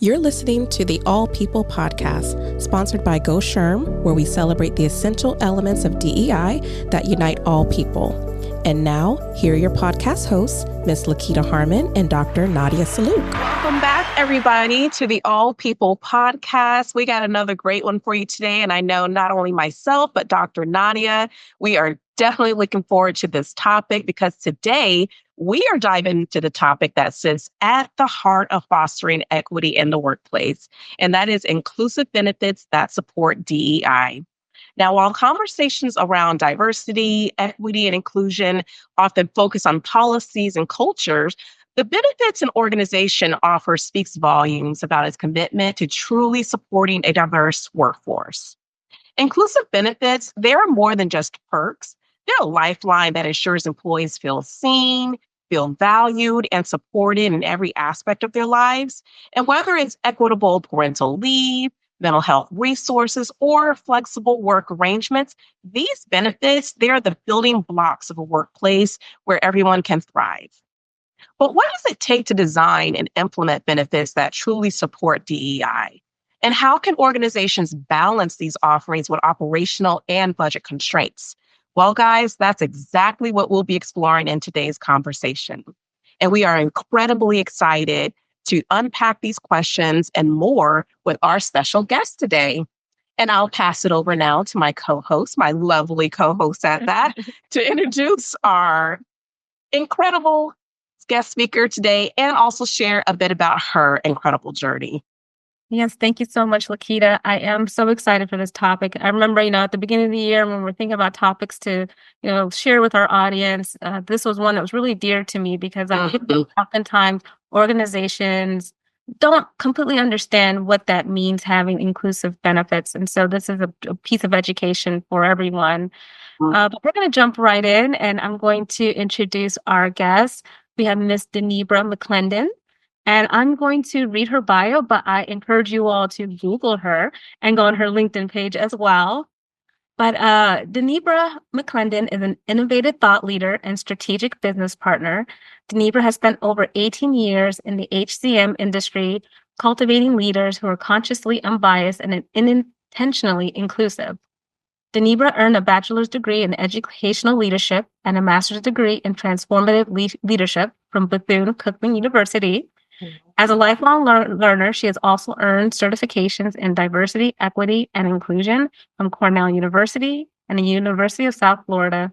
You're listening to the All People podcast, sponsored by Go Sherm, where we celebrate the essential elements of DEI that unite all people. And now, here are your podcast hosts, Ms. Lakita Harmon and Dr. Nadia Saluk. Welcome back, everybody, to the All People podcast. We got another great one for you today. And I know not only myself, but Dr. Nadia, we are definitely looking forward to this topic because today we are diving into the topic that sits at the heart of fostering equity in the workplace, and that is inclusive benefits that support DEI. Now, while conversations around diversity, equity, and inclusion often focus on policies and cultures, the benefits an organization offers speaks volumes about its commitment to truly supporting a diverse workforce. Inclusive benefits, they are more than just perks. They're a lifeline that ensures employees feel seen, feel valued, and supported in every aspect of their lives. And whether it's equitable parental leave, mental health resources, or flexible work arrangements, these benefits, they're the building blocks of a workplace where everyone can thrive. But what does it take to design and implement benefits that truly support DEI? And how can organizations balance these offerings with operational and budget constraints? Well, guys, that's exactly what we'll be exploring in today's conversation. And we are incredibly excited to unpack these questions and more with our special guest today. And I'll pass it over now to my co-host, my lovely co-host at that, to introduce our incredible guest speaker today and also share a bit about her incredible journey. Yes, thank you so much, Lakita. I am so excited for this topic. I remember, at the beginning of the year when we're thinking about topics to, share with our audience, this was one that was really dear to me because I think that oftentimes organizations don't completely understand what that means, having inclusive benefits. And so this is a piece of education for everyone. But we're going to jump right in, and I'm going to introduce our guest. We have Miss Donnebra McClendon. And I'm going to read her bio, but I encourage you all to Google her and go on her LinkedIn page as well. But Donnebra McClendon is an innovative thought leader and strategic business partner. Donnebra has spent over 18 years in the HCM industry, cultivating leaders who are consciously unbiased and intentionally inclusive. Donnebra earned a bachelor's degree in educational leadership and a master's degree in transformative leadership from Bethune-Cookman University. As a lifelong learner, she has also earned certifications in diversity, equity, and inclusion from Cornell University and the University of South Florida.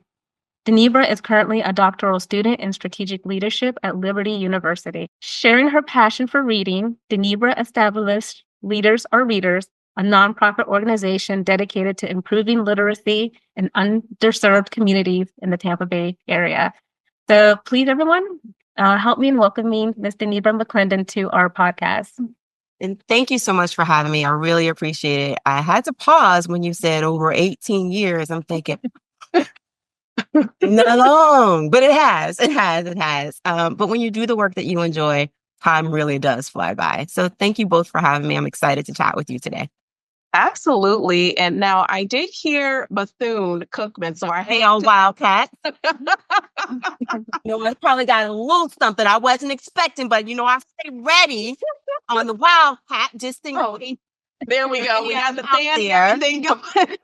Donnebra is currently a doctoral student in strategic leadership at Liberty University. Sharing her passion for reading, Donnebra established Leaders Are Readers, a nonprofit organization dedicated to improving literacy in underserved communities in the Tampa Bay area. So please, everyone, help me in welcoming Ms. Donnebra McClendon to our podcast. And thank you so much for having me. I really appreciate it. I had to pause when you said over 18 years. I'm thinking, not long, but it has. But when you do the work that you enjoy, time really does fly by. So thank you both for having me. I'm excited to chat with you today. Absolutely. And now I did hear Bethune-Cookman, so I hate on Wildcat. I probably got a little something I wasn't expecting, but I stay ready on the Wildcat just in case. There we go. We have the fan thing going.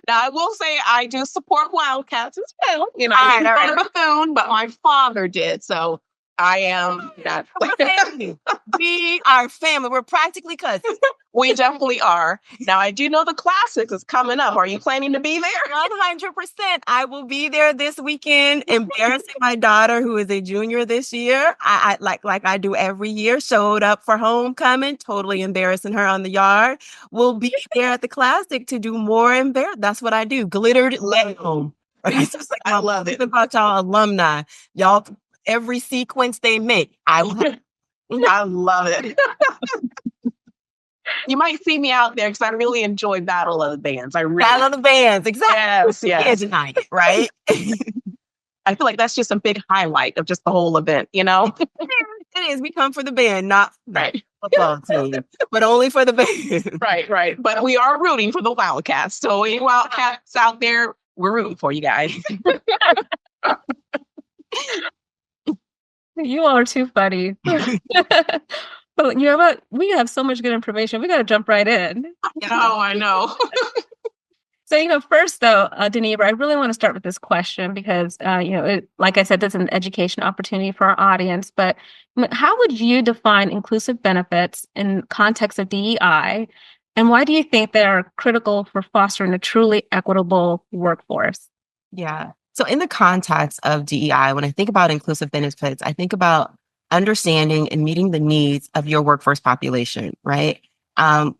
Now, I will say I do support Wildcats as well. I didn't go to Bethune, but my father did. So I am not. We are family. We're practically cousins. We definitely are. Now, I do know the Classics is coming up. Are you planning to be there? 100%. I will be there this weekend, embarrassing my daughter, who is a junior this year. I like I do every year, showed up for homecoming, totally embarrassing her on the yard. We'll be there at the Classic to do more That's what I do. Glittered at home. I love it. About y'all alumni. Y'all, every sequence they make, I love it. You might see me out there because I really enjoy Battle of the Bands. Battle of the Bands, exactly. Yes. Tonight, right? I feel like that's just a big highlight of just the whole event, It is. We come for the band, not the football team, but only for the band. Right. But we are rooting for the Wildcats. So any Wildcats out there, we're rooting for you guys. You all are too funny. But you know what? We have so much good information. We got to jump right in. I know. So, first though, Donnebra, I really want to start with this question because, like I said, this is an education opportunity for our audience. But how would you define inclusive benefits in context of DEI? And why do you think they are critical for fostering a truly equitable workforce? Yeah. So in the context of DEI, when I think about inclusive benefits, I think about understanding and meeting the needs of your workforce population, right?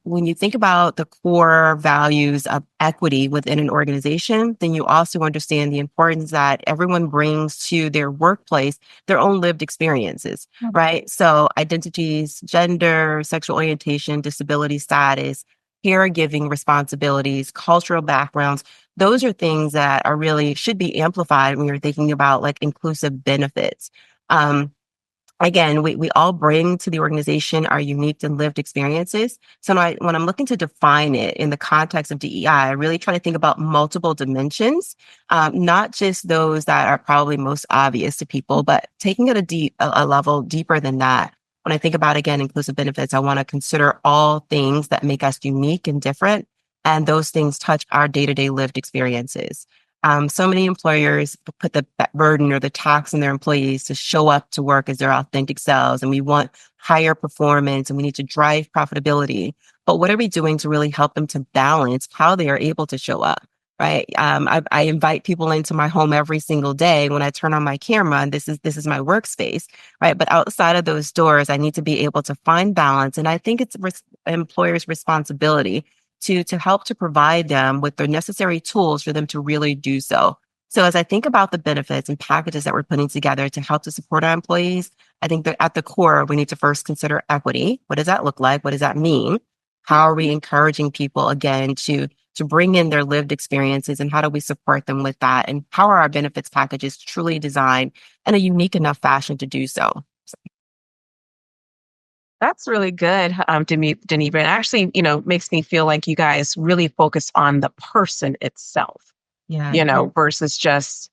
When you think about the core values of equity within an organization, then you also understand the importance that everyone brings to their workplace, their own lived experiences, right? So identities, gender, sexual orientation, disability status, caregiving responsibilities, cultural backgrounds, those are things that are really should be amplified when you're thinking about like inclusive benefits. Um, Again, we all bring to the organization our unique and lived experiences. So when I'm looking to define it in the context of DEI, I really try to think about multiple dimensions, not just those that are probably most obvious to people, but taking it a level deeper than that. When I think about, again, inclusive benefits, I want to consider all things that make us unique and different. And those things touch our day-to-day lived experiences. So many employers put the burden or the tax on their employees to show up to work as their authentic selves. And we want higher performance and we need to drive profitability. But what are we doing to really help them to balance how they are able to show up? Right. I invite people into my home every single day when I turn on my camera, and this is my workspace. Right. But outside of those doors, I need to be able to find balance. And I think it's employers' responsibility to help to provide them with the necessary tools for them to really do so. So as I think about the benefits and packages that we're putting together to help to support our employees, I think that at the core, we need to first consider equity. What does that look like? What does that mean? How are we encouraging people, again, to bring in their lived experiences, and how do we support them with that? And how are our benefits packages truly designed in a unique enough fashion to do so? That's really good, Donnebra. It actually, makes me feel like you guys really focus on the person itself, Yeah. versus just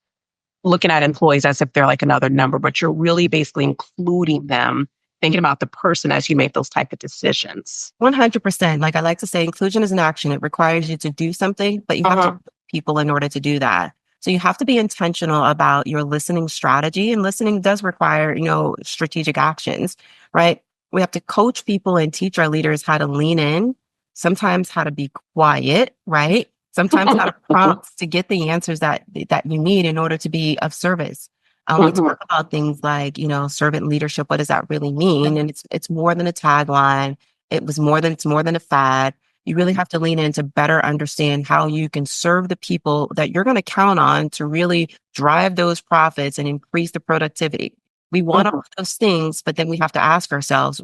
looking at employees as if they're like another number, but you're really basically including them, thinking about the person as you make those type of decisions. 100%. Like I like to say, inclusion is an action. It requires you to do something, but you have to put people in order to do that. So you have to be intentional about your listening strategy, and listening does require, strategic actions, right? We have to coach people and teach our leaders how to lean in, sometimes how to be quiet, right? Sometimes how to prompt to get the answers that you need in order to be of service. We talk about things like, servant leadership. What does that really mean? And it's more than a tagline. It's more than a fad. You really have to lean in to better understand how you can serve the people that you're going to count on to really drive those profits and increase the productivity. We want all of those things, but then we have to ask ourselves,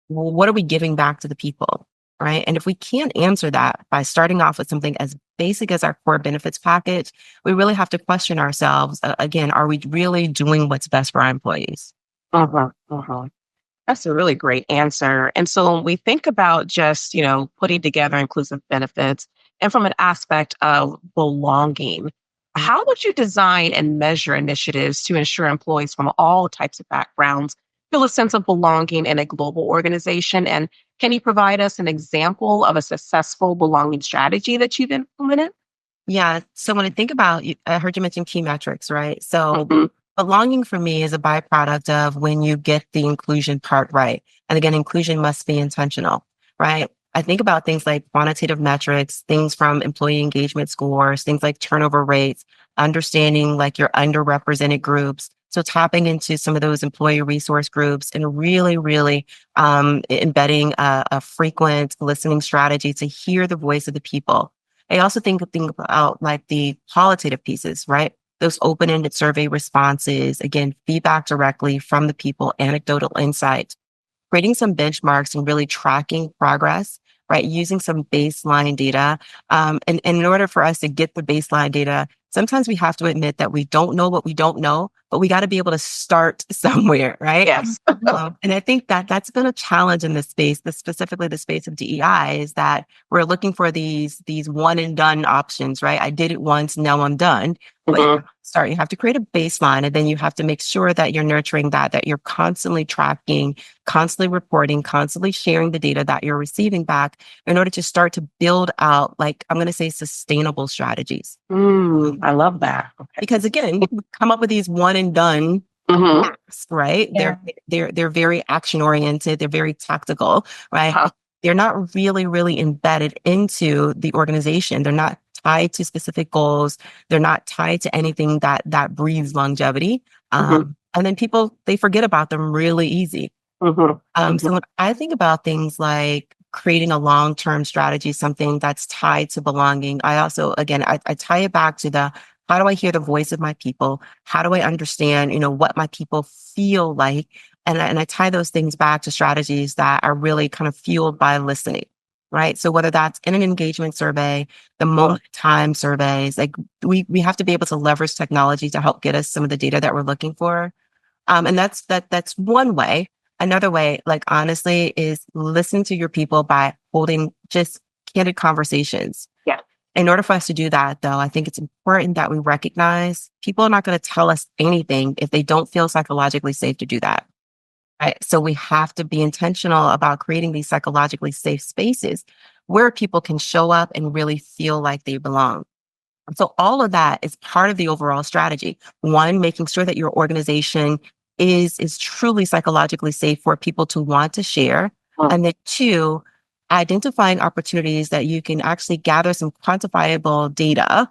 well, what are we giving back to the people? Right. And if we can't answer that by starting off with something as basic as our core benefits package, we really have to question ourselves. Again, are we really doing what's best for our employees? That's a really great answer. And so when we think about just, putting together inclusive benefits and from an aspect of belonging, how would you design and measure initiatives to ensure employees from all types of backgrounds feel a sense of belonging in a global organization? And can you provide us an example of a successful belonging strategy that you've implemented? Yeah. So when I think about, I heard you mention key metrics, right? So belonging for me is a byproduct of when you get the inclusion part right. And again, inclusion must be intentional, right? I think about things like quantitative metrics, things from employee engagement scores, things like turnover rates, understanding like your underrepresented groups. So tapping into some of those employee resource groups and really, really embedding a frequent listening strategy to hear the voice of the people. I also think about like the qualitative pieces, right? Those open-ended survey responses, again, feedback directly from the people, anecdotal insight, creating some benchmarks and really tracking progress, right? Using some baseline data. And in order for us to get the baseline data, sometimes we have to admit that we don't know what we don't know, but we got to be able to start somewhere, right? Yes. And I think that that's been a challenge in this space, specifically the space of DEI, is that we're looking for these one and done options, right? I did it once, now I'm done. But you have to create a baseline, and then you have to make sure that you're nurturing that you're constantly tracking, constantly reporting, constantly sharing the data that you're receiving back in order to start to build out, like, I'm going to say, sustainable strategies. I love that. Okay. Because again, we come up with these one and done acts, right? Yeah. They're very action oriented. They're very tactical, right? They're not really embedded into the organization. They're not tied to specific goals. They're not tied to anything that breeds longevity. And then people, they forget about them really easy. So when I think about things like creating a long-term strategy, something that's tied to belonging, I also, again, I tie it back to how do I hear the voice of my people? How do I understand, what my people feel like? And I tie those things back to strategies that are really kind of fueled by listening, right? So whether that's in an engagement survey, the moment in time surveys, like we have to be able to leverage technology to help get us some of the data that we're looking for. And that's one way. Another way, like honestly, is listen to your people by holding just candid conversations. Yeah. In order for us to do that, though, I think it's important that we recognize people are not going to tell us anything if they don't feel psychologically safe to do that. Right. So we have to be intentional about creating these psychologically safe spaces where people can show up and really feel like they belong. So all of that is part of the overall strategy. One, making sure that your organization is truly psychologically safe for people to want to share. And then two, identifying opportunities that you can actually gather some quantifiable data,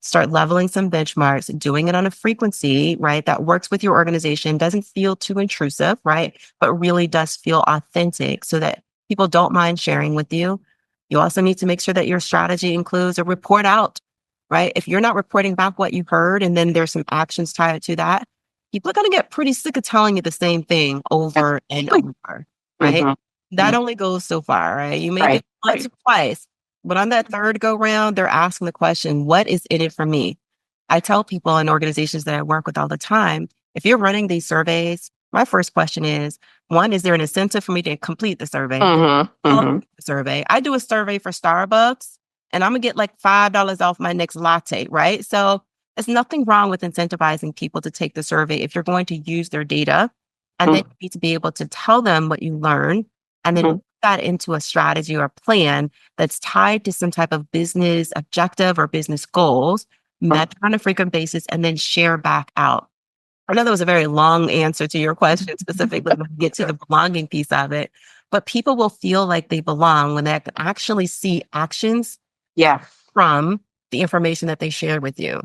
start leveling some benchmarks, doing it on a frequency, right, that works with your organization, doesn't feel too intrusive, right, but really does feel authentic so that people don't mind sharing with you. You also need to make sure that your strategy includes a report out, right? If you're not reporting back what you heard and then there's some actions tied to that, people are going to get pretty sick of telling you the same thing over and over, right? That only goes so far, right? You make it once or twice, but on that third go round, they're asking the question, what is in it for me? I tell people in organizations that I work with all the time, if you're running these surveys, my first question is, one, is there an incentive for me to complete the survey? Survey. I do a survey for Starbucks and I'm gonna get like $5 off my next latte, right? So there's nothing wrong with incentivizing people to take the survey if you're going to use their data, and then you need to be able to tell them what you learn and then put that into a strategy or a plan that's tied to some type of business objective or business goals, met on a frequent basis, and then share back out. I know that was a very long answer to your question, specifically when we get to the belonging piece of it, but people will feel like they belong when they can actually see actions from the information that they shared with you.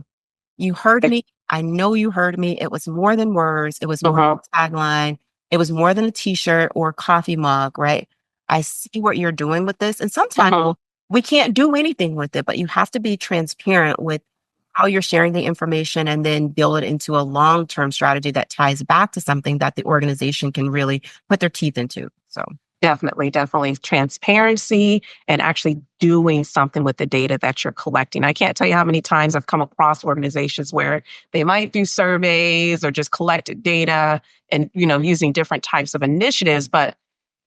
You heard me. I know you heard me. It was more than words. It was more than a tagline. It was more than a t-shirt or a coffee mug, right? I see what you're doing with this. And sometimes we can't do anything with it, but you have to be transparent with how you're sharing the information and then build it into a long-term strategy that ties back to something that the organization can really put their teeth into. So definitely transparency and actually doing something with the data that you're collecting. I can't tell you how many times I've come across organizations where they might do surveys or just collect data and, using different types of initiatives, but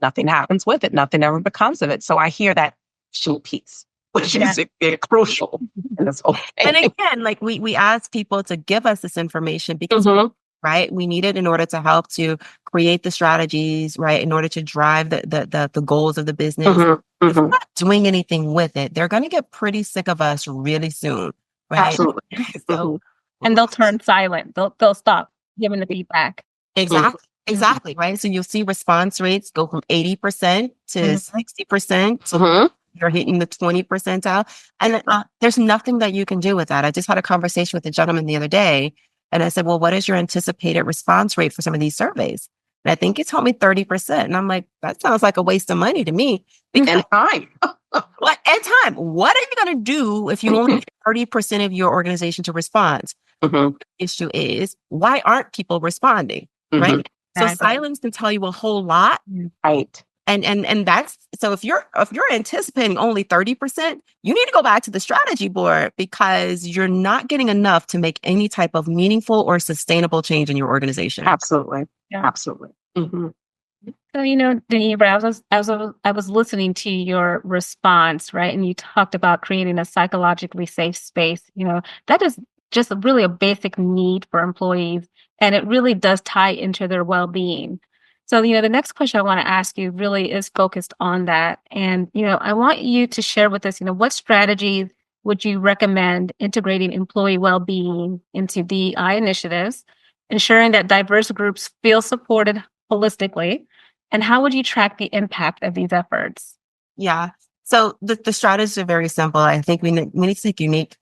nothing happens with it. Nothing ever becomes of it. So I hear that piece, which is crucial in this whole thing. And again, like we ask people to give us this information because right, we need it in order to help to create the strategies, right, in order to drive the goals of the business. If we're not doing anything with it, they're going to get pretty sick of us really soon, right? Absolutely. So, and they'll turn silent. They'll stop giving the feedback. Exactly, right? So you'll see response rates go from 80% to 60%. You're hitting the 20 percentile. And there's nothing that you can do with that. I just had a conversation with a gentleman the other day, and I said, well, what is your anticipated response rate for some of these surveys? And I think he told me 30%. And I'm like, that sounds like a waste of money to me. And time. What? And time. What are you going to do if you only get 30% of your organization to respond? The issue is, why aren't people responding? Right? So silence can tell you a whole lot. Right. And that's, so if you're anticipating only 30%, you need to go back to the strategy board because you're not getting enough to make any type of meaningful or sustainable change in your organization. Absolutely. Yeah. Absolutely. So, Donnebra, I was listening to your response, right? And you talked about creating a psychologically safe space. That is just really a basic need for employees. And it really does tie into their well-being. So, the next question I want to ask you really is focused on that. And, I want you to share with us, what strategies would you recommend integrating employee well-being into DEI initiatives, ensuring that diverse groups feel supported holistically? And how would you track the impact of these efforts? Yeah. So the strategies are very simple. I think we need to take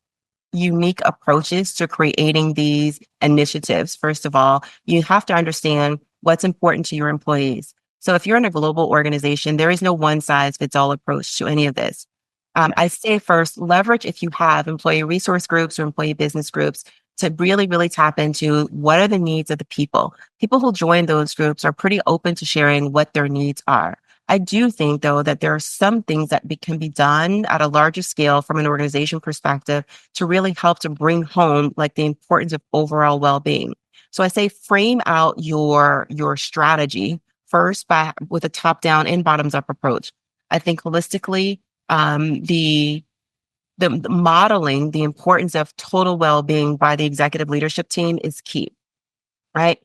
unique approaches to creating these initiatives. First of all, you have to understand what's important to your employees. So if you're in a global organization, there is no one size fits all approach to any of this. I say first, leverage if you have employee resource groups or employee business groups to really, really tap into what are the needs of the people. People who join those groups are pretty open to sharing what their needs are. I do think, though, that there are some things that can be done at a larger scale from an organization perspective to really help to bring home like the importance of overall well-being. So I say frame out your strategy first with a top-down and bottoms-up approach. I think holistically, the modeling the importance of total well-being by the executive leadership team is key, right?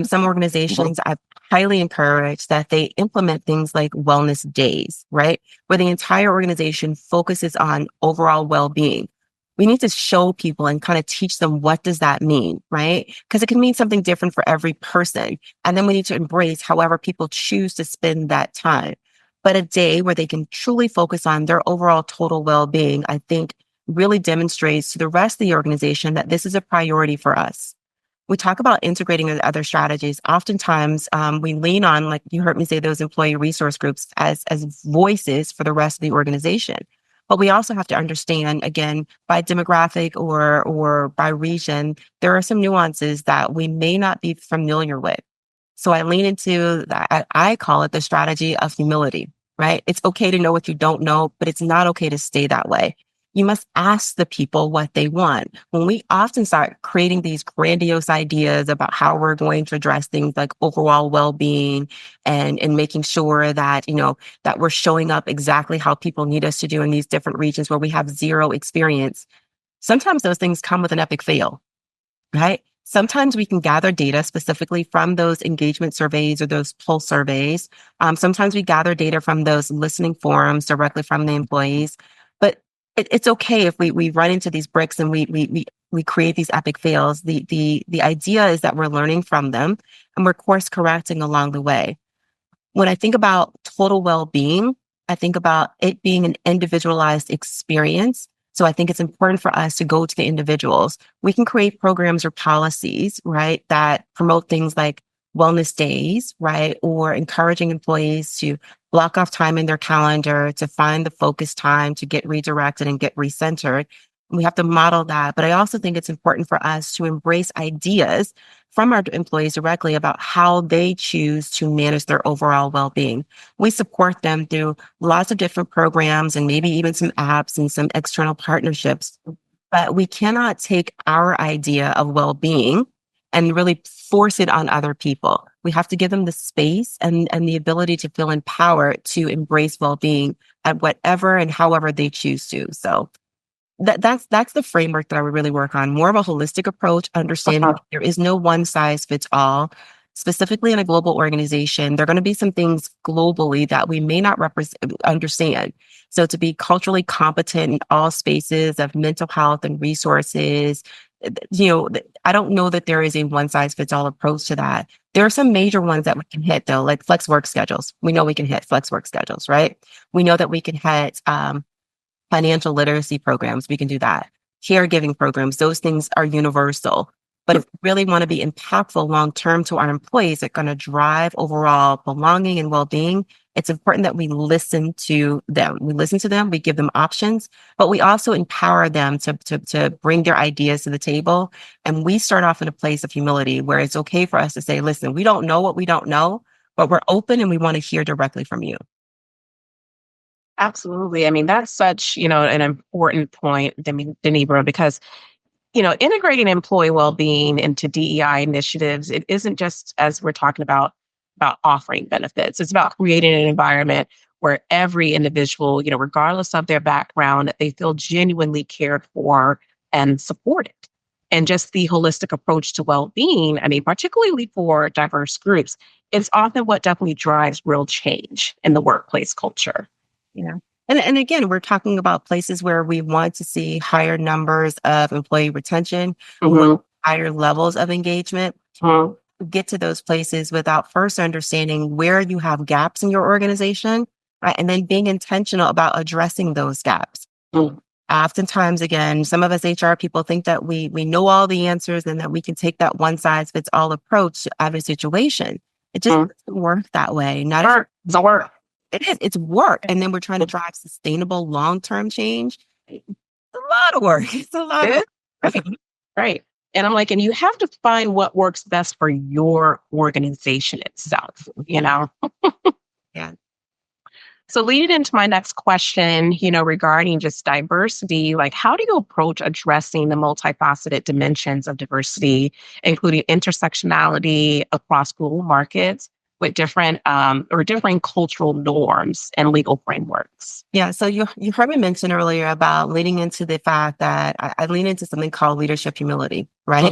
Some organizations I've highly encouraged that they implement things like wellness days, right? Where the entire organization focuses on overall well-being. We need to show people and kind of teach them what does that mean, right? Because it can mean something different for every person. And then we need to embrace however people choose to spend that time. But a day where they can truly focus on their overall total well-being, I think really demonstrates to the rest of the organization that this is a priority for us. We talk about integrating with other strategies. Oftentimes, we lean on, like you heard me say, those employee resource groups as voices for the rest of the organization. But we also have to understand, again, by demographic or by region, there are some nuances that we may not be familiar with. So I lean into that. I call it the strategy of humility, right? It's okay to know what you don't know, but it's not okay to stay that way. You must ask the people what they want. When we often start creating these grandiose ideas about how we're going to address things like overall well-being and making sure that, that we're showing up exactly how people need us to do in these different regions where we have zero experience, sometimes those things come with an epic fail, right? Sometimes we can gather data specifically from those engagement surveys or those pulse surveys. Sometimes we gather data from those listening forums directly from the employees. But it's okay if we run into these bricks and we create these epic fails. The idea is that we're learning from them and we're course correcting along the way. When I think about total well-being, I think about it being an individualized experience. So I think it's important for us to go to the individuals. We can create programs or policies, right, that promote things like wellness days, right, or encouraging employees to block off time in their calendar to find the focus time to get redirected and get recentered. We have to model that. But I also think it's important for us to embrace ideas from our employees directly about how they choose to manage their overall well-being. We support them through lots of different programs and maybe even some apps and some external partnerships. But we cannot take our idea of well-being and really force it on other people. We have to give them the space and the ability to feel empowered to embrace well-being at whatever and however they choose to. So that's the framework that I would really work on. More of a holistic approach, understanding there is no one size fits all. Specifically in a global organization, there are going to be some things globally that we may not understand. So to be culturally competent in all spaces of mental health and resources, I don't know that there is a one size fits all approach to that. There are some major ones that we can hit though, like flex work schedules. We know we can hit flex work schedules, right? We know that we can hit financial literacy programs. We can do that. Caregiving programs, those things are universal. But if we really want to be impactful long-term to our employees that are going to drive overall belonging and well-being, it's important that we listen to them. We listen to them, we give them options, but we also empower them to bring their ideas to the table. And we start off in a place of humility where it's okay for us to say, listen, we don't know what we don't know, but we're open and we want to hear directly from you. Absolutely. I mean, that's such, an important point, Donnebra, because, integrating employee well-being into DEI initiatives, it isn't just as we're talking about offering benefits. It's about creating an environment where every individual, regardless of their background, they feel genuinely cared for and supported. and just the holistic approach to well-being, I mean, particularly for diverse groups, it's often what definitely drives real change in the workplace culture. Yeah. And again, we're talking about places where we want to see higher numbers of employee retention, we want higher levels of engagement. Get to those places without first understanding where you have gaps in your organization, right? And then being intentional about addressing those gaps. Oftentimes, again, some of us HR people think that we know all the answers and that we can take that one size fits all approach to every situation. It just doesn't work that way. It doesn't work. It is. It's work. And then we're trying to drive sustainable long-term change. It's a lot of work. It's a lot of work. Right. And I'm like, and you have to find what works best for your organization itself, you know? Yeah. So leading into my next question, regarding just diversity, like how do you approach addressing the multifaceted dimensions of diversity, including intersectionality across global markets with different or differing cultural norms and legal frameworks? Yeah. So you heard me mention earlier about leaning into the fact that I lean into something called leadership humility, right?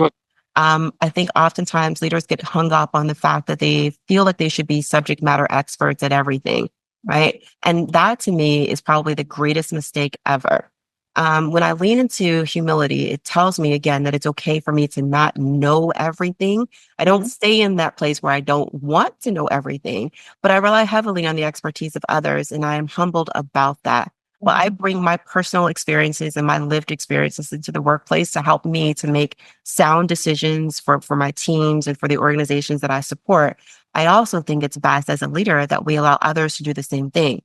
I think oftentimes leaders get hung up on the fact that they feel like they should be subject matter experts at everything, right? And that to me is probably the greatest mistake ever. When I lean into humility, it tells me again that it's okay for me to not know everything. I don't stay in that place where I don't want to know everything, but I rely heavily on the expertise of others, and I am humbled about that. Well, I bring my personal experiences and my lived experiences into the workplace to help me to make sound decisions for my teams and for the organizations that I support. I also think it's best as a leader that we allow others to do the same thing.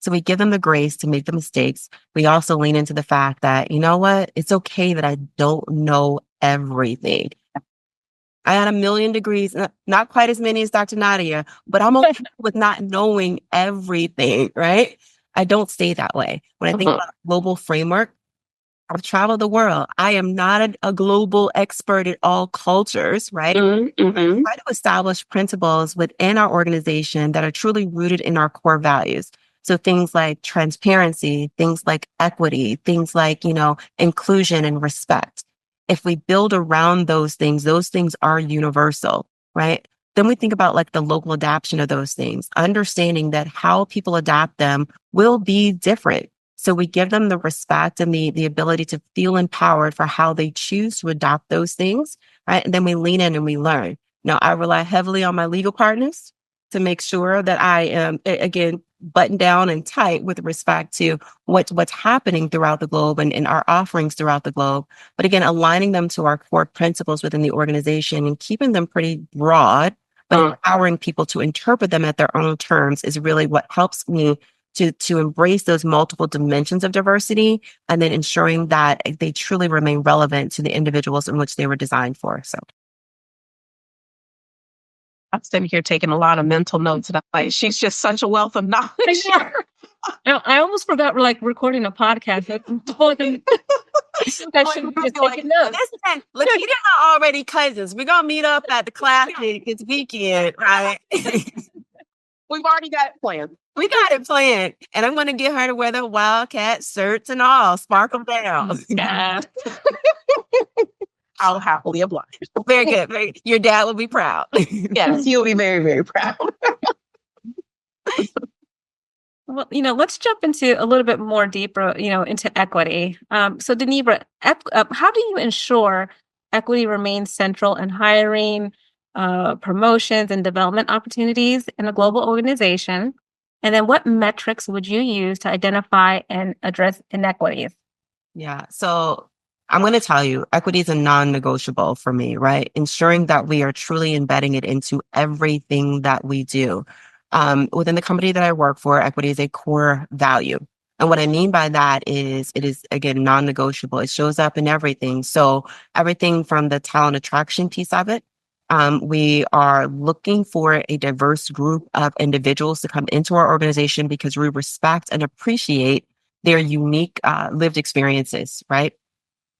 So we give them the grace to make the mistakes. We also lean into the fact that, you know what? It's okay that I don't know everything. I had 1,000,000 degrees, not quite as many as Dr. Nadia, but I'm okay with not knowing everything, right? I don't stay that way. When I think about global framework, I've traveled the world. I am not a global expert in all cultures, right? I try to establish principles within our organization that are truly rooted in our core values. So things like transparency, things like equity, things like, inclusion and respect. If we build around those things are universal, right? Then we think about like the local adaptation of those things, understanding that how people adapt them will be different. So we give them the respect and the ability to feel empowered for how they choose to adopt those things, right? And then we lean in and we learn. Now, I rely heavily on my legal partners to make sure that I am, again, buttoned down and tight with respect to what's happening throughout the globe and our offerings throughout the globe. But again, aligning them to our core principles within the organization and keeping them pretty broad, but empowering people to interpret them at their own terms is really what helps me to embrace those multiple dimensions of diversity and then ensuring that they truly remain relevant to the individuals in which they were designed for. So I'm sitting here taking a lot of mental notes, and I'm like, she's just such a wealth of knowledge. I almost forgot we're like recording a podcast. I should be just taking notes. Listen, Lakita and I are already cousins. We're gonna meet up at the classic this weekend, right? We've already got it planned. We got it planned. And I'm gonna get her to wear the Wildcat shirts and all, sparkle down. Yeah. I'll happily oblige. Very good. Very, your dad will be proud. Yes, he'll be very, very proud. Well, let's jump into a little bit more deeper, into equity. So Donnebra, how do you ensure equity remains central in hiring, promotions, and development opportunities in a global organization? And then what metrics would you use to identify and address inequities? Yeah. So I'm going to tell you, equity is a non-negotiable for me, right? Ensuring that we are truly embedding it into everything that we do. Within the company that I work for, equity is a core value. And what I mean by that is it is, again, non-negotiable. It shows up in everything. So everything from the talent attraction piece of it, we are looking for a diverse group of individuals to come into our organization because we respect and appreciate their unique lived experiences, right?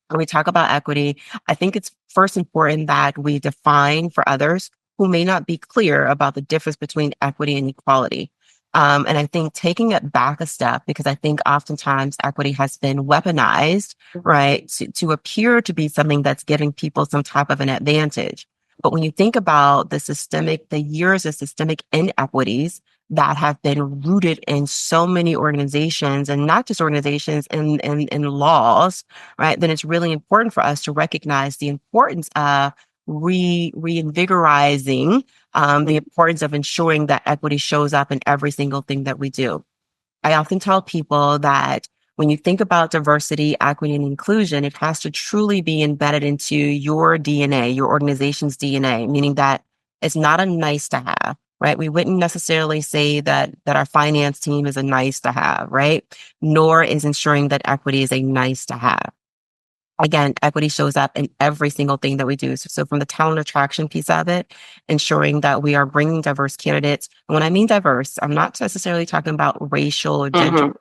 When we talk about equity, I think it's first important that we define for others who may not be clear about the difference between equity and equality. And I think taking it back a step, because I think oftentimes equity has been weaponized, right, to appear to be something that's giving people some type of an advantage. But when you think about the years of systemic inequities that have been rooted in so many organizations, and not just organizations in laws, right, then it's really important for us to recognize the importance of reinvigorizing the importance of ensuring that equity shows up in every single thing that we do. I often tell people that when you think about diversity, equity, and inclusion, it has to truly be embedded into your DNA, your organization's DNA, meaning that it's not a nice to have, right? We wouldn't necessarily say that our finance team is a nice to have, right? Nor is ensuring that equity is a nice to have. Again, equity shows up in every single thing that we do. So from the talent attraction piece of it, ensuring that we are bringing diverse candidates. And when I mean diverse, I'm not necessarily talking about racial or gender.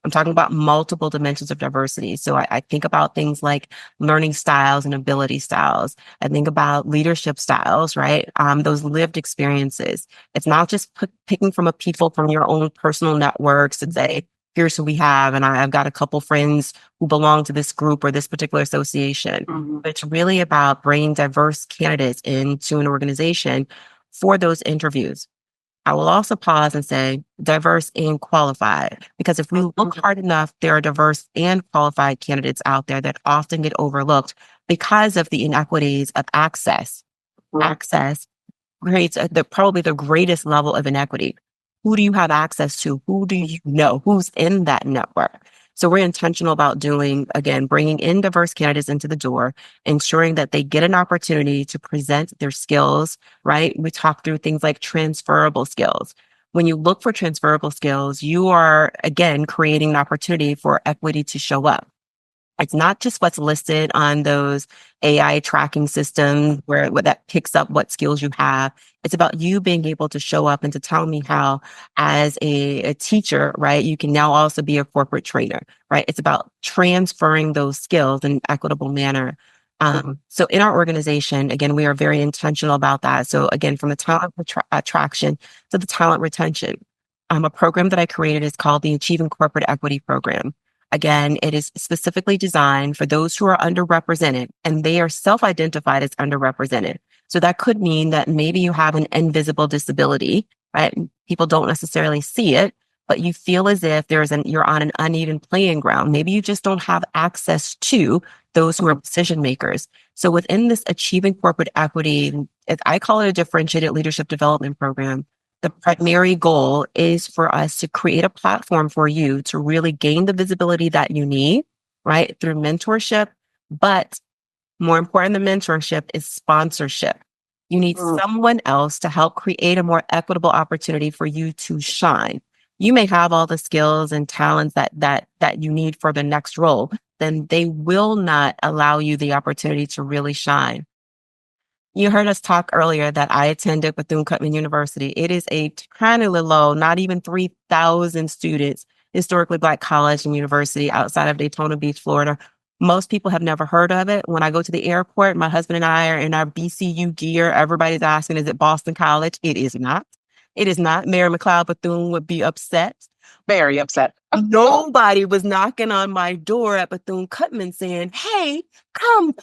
I'm talking about multiple dimensions of diversity. So I think about things like learning styles and ability styles. I think about leadership styles, right? Those lived experiences. It's not just picking from a people from your own personal networks and say, here's who we have. And I've got a couple friends who belong to this group or this particular association. But it's really about bringing diverse candidates into an organization for those interviews. I will also pause and say diverse and qualified, because if we look hard enough, there are diverse and qualified candidates out there that often get overlooked because of the inequities of access. Access creates probably the greatest level of inequity. Who do you have access to? Who do you know? Who's in that network? So we're intentional about bringing in diverse candidates into the door, ensuring that they get an opportunity to present their skills, right? We talk through things like transferable skills. When you look for transferable skills, you are, again, creating an opportunity for equity to show up. It's not just what's listed on those AI tracking systems where that picks up what skills you have. It's about you being able to show up and to tell me how, as a teacher, right, you can now also be a corporate trainer, right? It's about transferring those skills in an equitable manner. So in our organization, again, we are very intentional about that. So again, from the talent attraction to the talent retention, a program that I created is called the Achieving Corporate Equity Program. Again, it is specifically designed for those who are underrepresented, and they are self-identified as underrepresented. So that could mean that maybe you have an invisible disability, right? People don't necessarily see it, but you feel as if you're on an uneven playing ground. Maybe you just don't have access to those who are decision makers. So within this Achieving Corporate Equity, I call it a differentiated leadership development program. The primary goal is for us to create a platform for you to really gain the visibility that you need, right, through mentorship. But more important than mentorship is sponsorship. You need someone else to help create a more equitable opportunity for you to shine. You may have all the skills and talents that you need for the next role, then they will not allow you the opportunity to really shine. You heard us talk earlier that I attended Bethune-Cookman University. It is a tiny little, not even 3,000 students, historically Black college and university outside of Daytona Beach, Florida. Most people have never heard of it. When I go to the airport, my husband and I are in our BCU gear. Everybody's asking, is it Boston College? It is not. It is not. Mayor McLeod Bethune would be upset. Very upset. Nobody was knocking on my door at Bethune-Cookman saying, hey, come,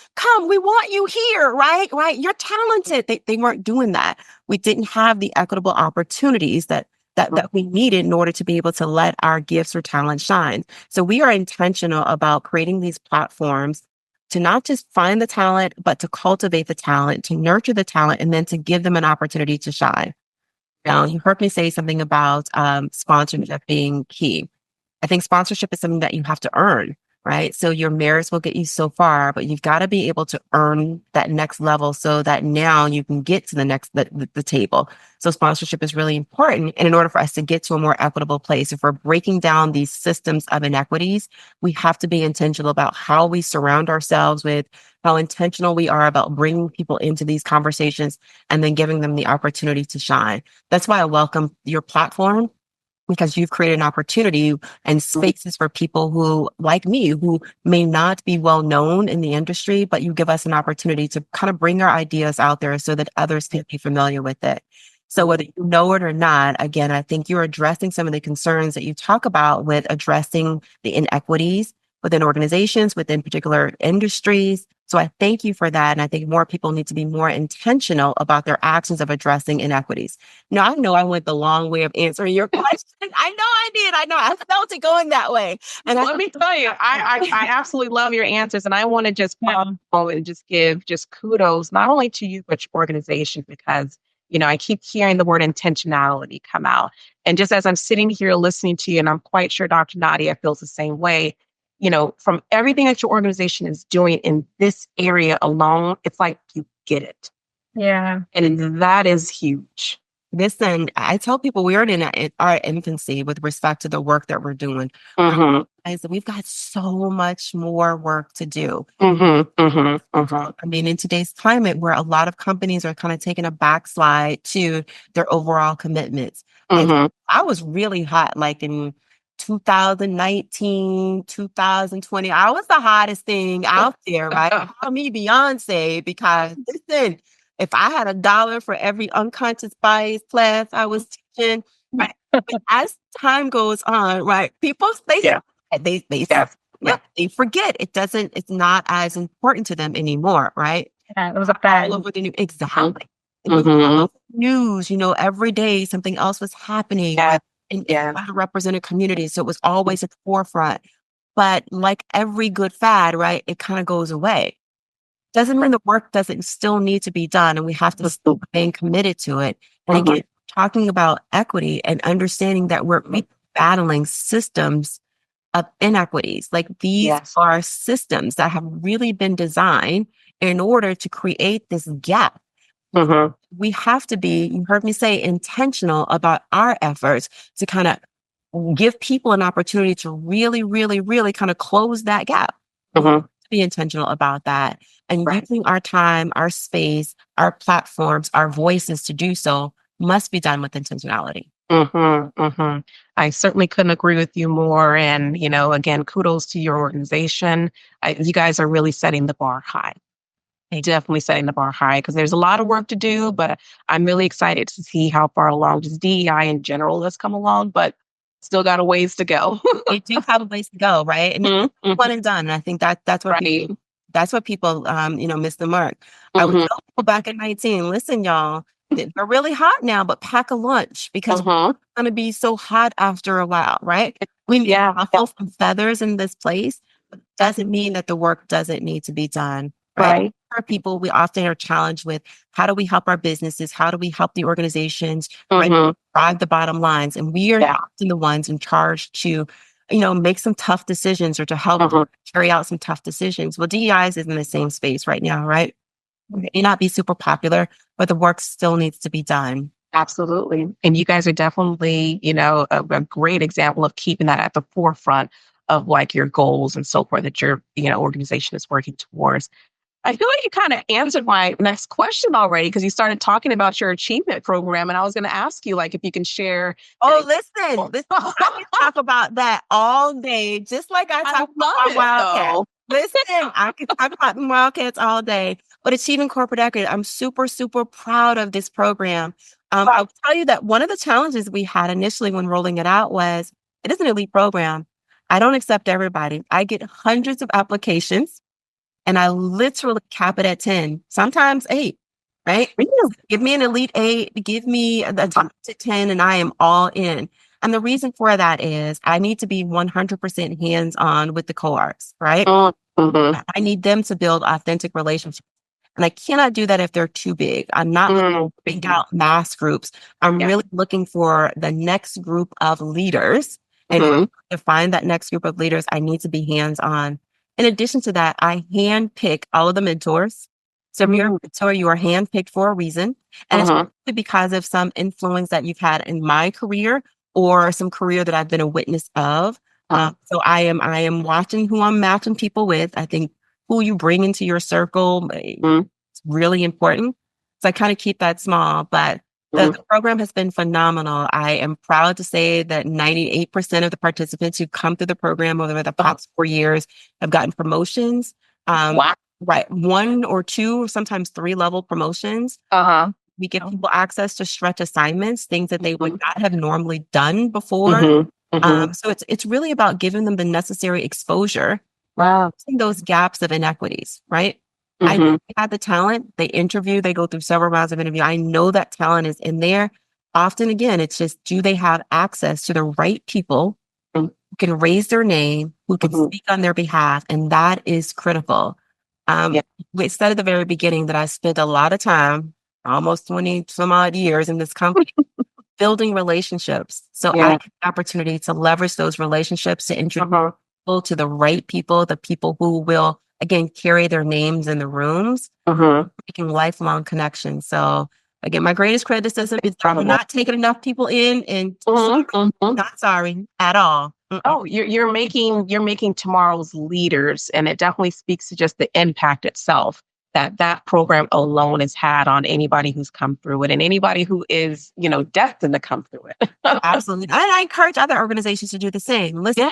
we want you here, right? You're talented. They weren't doing that. We didn't have the equitable opportunities that we needed in order to be able to let our gifts or talent shine. So we are intentional about creating these platforms to not just find the talent, but to cultivate the talent, to nurture the talent, and then to give them an opportunity to shine. Now, you heard me say something about sponsorship being key. I think sponsorship is something that you have to earn, right? So your merits will get you so far, but you've got to be able to earn that next level so that now you can get to the table. So sponsorship is really important. And in order for us to get to a more equitable place, if we're breaking down these systems of inequities, we have to be intentional about how we surround ourselves with, how intentional we are about bringing people into these conversations and then giving them the opportunity to shine. That's why I welcome your platform, because you've created an opportunity and spaces for people who, like me, who may not be well known in the industry, but you give us an opportunity to kind of bring our ideas out there so that others can be familiar with it. So whether you know it or not, again, I think you're addressing some of the concerns that you talk about with addressing the inequities within organizations, within particular industries. So I thank you for that. And I think more people need to be more intentional about their actions of addressing inequities. Now, I know I went the long way of answering your question. I know I did. I know I felt it going that way. And let me tell you, I absolutely love your answers. And I want to just pause and just give just kudos, not only to you, but your organization, because, I keep hearing the word intentionality come out. And just as I'm sitting here listening to you, and I'm quite sure Dr. Nadia feels the same way, from everything that your organization is doing in this area alone, it's like you get it. Yeah. And that is huge. Listen, I tell people we are in our infancy with respect to the work that we're doing. We've got so much more work to do. I mean, in today's climate where a lot of companies are kind of taking a backslide to their overall commitments. Like, I was really hot, like in 2019, 2020. I was the hottest thing out there, right? Call me Beyonce, because listen, if I had $1 for every unconscious bias class I was teaching, right? But as time goes on, right, people they forget it's not as important to them anymore, right? Yeah, it was a fad. All over the news. Exactly. It was all over the news, every day something else was happening. Right? In underrepresented communities. So it was always at the forefront. But like every good fad, right, it kind of goes away. Doesn't mean the work doesn't still need to be done, and we have to still remain committed to it. And again, talking about equity and understanding that we're battling systems of inequities. Like these are systems that have really been designed in order to create this gap. We have to be, you heard me say, intentional about our efforts to kind of give people an opportunity to really, really, really kind of close that gap. Be intentional about that. And using our time, our space, our platforms, our voices to do so must be done with intentionality. I certainly couldn't agree with you more. And, again, kudos to your organization. You guys are really setting the bar high. Definitely setting the bar high, because there's a lot of work to do, but I'm really excited to see how far along just DEI in general has come along, but still got a ways to go. They do have a ways to go, right? And it's one and done. And I think that's what people, miss the mark. I would tell people back in 19, listen, y'all, they're really hot now, but pack a lunch, because we're going to be so hot after a while, right? We need to ruffle some feathers in this place, but doesn't mean that the work doesn't need to be done. Right. For people, we often are challenged with how do we help our businesses? How do we help the organizations drive the bottom lines? And we are often the ones in charge to, make some tough decisions or to help carry out some tough decisions. Well, DEI is in the same space right now, right? It may not be super popular, but the work still needs to be done. Absolutely. And you guys are definitely, a great example of keeping that at the forefront of like your goals and so forth that your, organization is working towards. I feel like you kind of answered my next question already, because you started talking about your achievement program, and I was going to ask you, like, if you can share. Oh, listen, I can talk about that all day, just like I talk about Wildcats. Listen, I can talk about Wildcats all day, but Achieving Corporate Equity, I'm super, super proud of this program. I'll tell you that one of the challenges we had initially when rolling it out was it is an elite program. I don't accept everybody. I get hundreds of applications. And I literally cap it at 10, sometimes 8, right? Give me an elite 8, give me a top to 10, and I am all in. And the reason for that is I need to be 100% hands-on with the cohorts, right? I need them to build authentic relationships. And I cannot do that if they're too big. I'm not looking to bring out mass groups. I'm really looking for the next group of leaders. And to find that next group of leaders, I need to be hands-on. In addition to that, I handpick all of the mentors. So if you're a mentor, you are handpicked for a reason. And it's really because of some influence that you've had in my career or some career that I've been a witness of. So I am watching who I'm matching people with. I think who you bring into your circle is really important. So I kind of keep that small, but the program has been phenomenal. I am proud to say that 98% of the participants who come through the program over the past 4 years have gotten promotions. Right. 1 or 2, sometimes 3 level promotions. We give people access to stretch assignments, things that they would not have normally done before. So it's really about giving them the necessary exposure, closing those gaps of inequities, right? I know they have the talent. They interview. They go through several rounds of interview. I know that talent is in there. Often, again, it's just, do they have access to the right people who can raise their name, who can speak on their behalf? And that is critical. We said at the very beginning that I spent a lot of time, almost 20 some odd years in this company, building relationships. So I get the opportunity to leverage those relationships to introduce people to the right people, the people who will, again, carry their names in the rooms, making lifelong connections. So again, my greatest criticism is that we're not taking enough people in, and not sorry at all. Oh, you're making tomorrow's leaders, and it definitely speaks to just the impact itself that program alone has had on anybody who's come through it, and anybody who is, destined to come through it. Absolutely. And I encourage other organizations to do the same. Listen,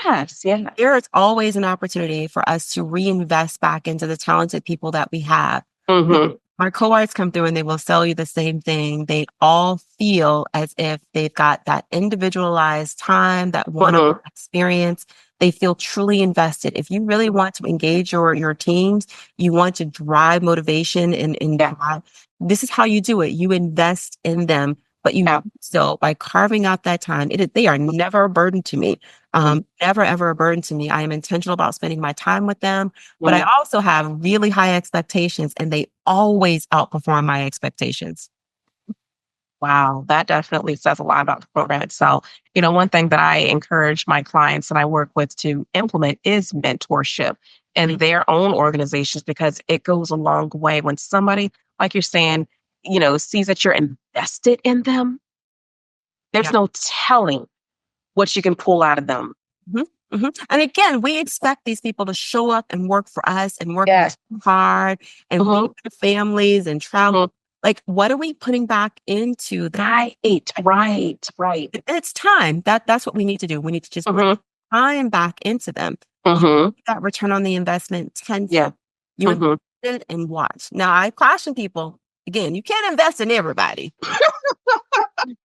there is always an opportunity for us to reinvest back into the talented people that we have. My cohorts come through and they will tell you the same thing. They all feel as if they've got that individualized time, that one-on-one experience. They feel truly invested. If you really want to engage your teams, you want to drive motivation and drive, this is how you do it. You invest in them, but so by carving out that time, they are never a burden to me. Never, ever a burden to me. I am intentional about spending my time with them, but I also have really high expectations, and they always outperform my expectations. Wow, that definitely says a lot about the program itself. One thing that I encourage my clients that I work with to implement is mentorship in their own organizations, because it goes a long way when somebody, like you're saying, sees that you're invested in them. There's no telling what you can pull out of them. And again, we expect these people to show up and work for us and work hard and leave their families and travel. Like, what are we putting back into that? Right. It's time. That's what we need to do. We need to just put time back into them. That return on the investment tenfold. You invest it and watch. Now, I caution people, again, you can't invest in everybody.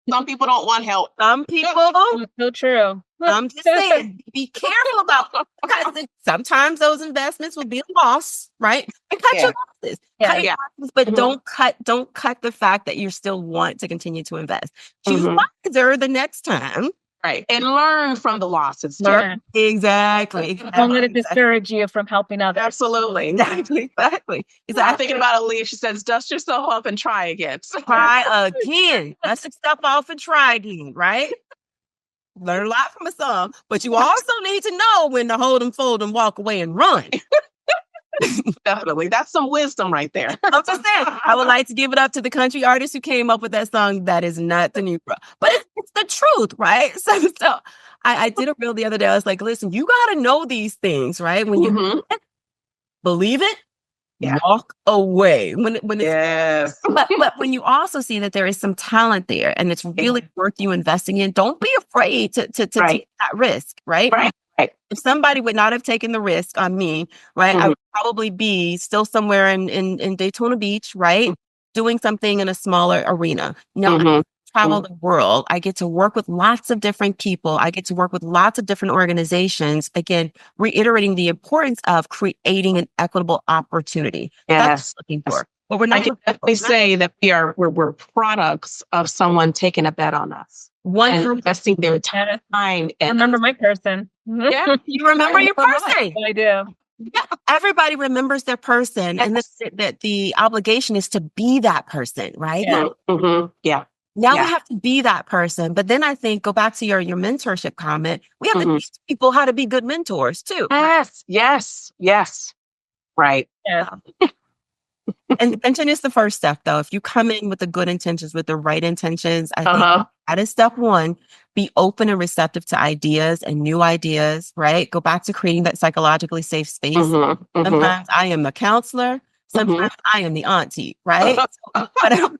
Some people don't want help. Some people. So true. I'm just saying, be careful about, because sometimes those investments will be a loss, right? And cut your losses. Cut your losses, but don't cut the fact that you still want to continue to invest. Choose wiser the next time. Right. And learn from the losses. Exactly. Don't let it discourage you from helping others. Absolutely. Exactly. I'm thinking about Aaliyah. She says, dust yourself up and try again. Try again. Dust yourself off and try again, right? Learn a lot from a song, but you also need to know when to hold them, fold them, walk away and run. Definitely. That's some wisdom right there. I'm just saying, I would like to give it up to the country artist who came up with that song. That is not the new, but it's the truth, right? So I did a reel the other day. I was like, listen, you got to know these things, right? When you believe it, walk away. When it's, but when you also see that there is some talent there and it's really worth you investing in, don't be afraid to take that risk, right? If somebody would not have taken the risk on me, right, I would probably be still somewhere in Daytona Beach, right, doing something in a smaller arena. Now, I travel the world. I get to work with lots of different people. I get to work with lots of different organizations. Again, reiterating the importance of creating an equitable opportunity. That's what we're looking for. But we're not. I can definitely say that we're products of someone taking a bet on us. And investing their time. And remember my person. Yeah, you remember your person. I do. Yeah, everybody remembers their person, and that the obligation is to be that person, right? Now we have to be that person. But then I think, go back to your mentorship comment, we have to teach people how to be good mentors too. Yes. Right. Yeah. And intention is the first step, though. If you come in with the good intentions, with the right intentions, I think that is step one. Be open and receptive to ideas and new ideas, right? Go back to creating that psychologically safe space. Sometimes I am the counselor. Sometimes I am the auntie, right? Whatever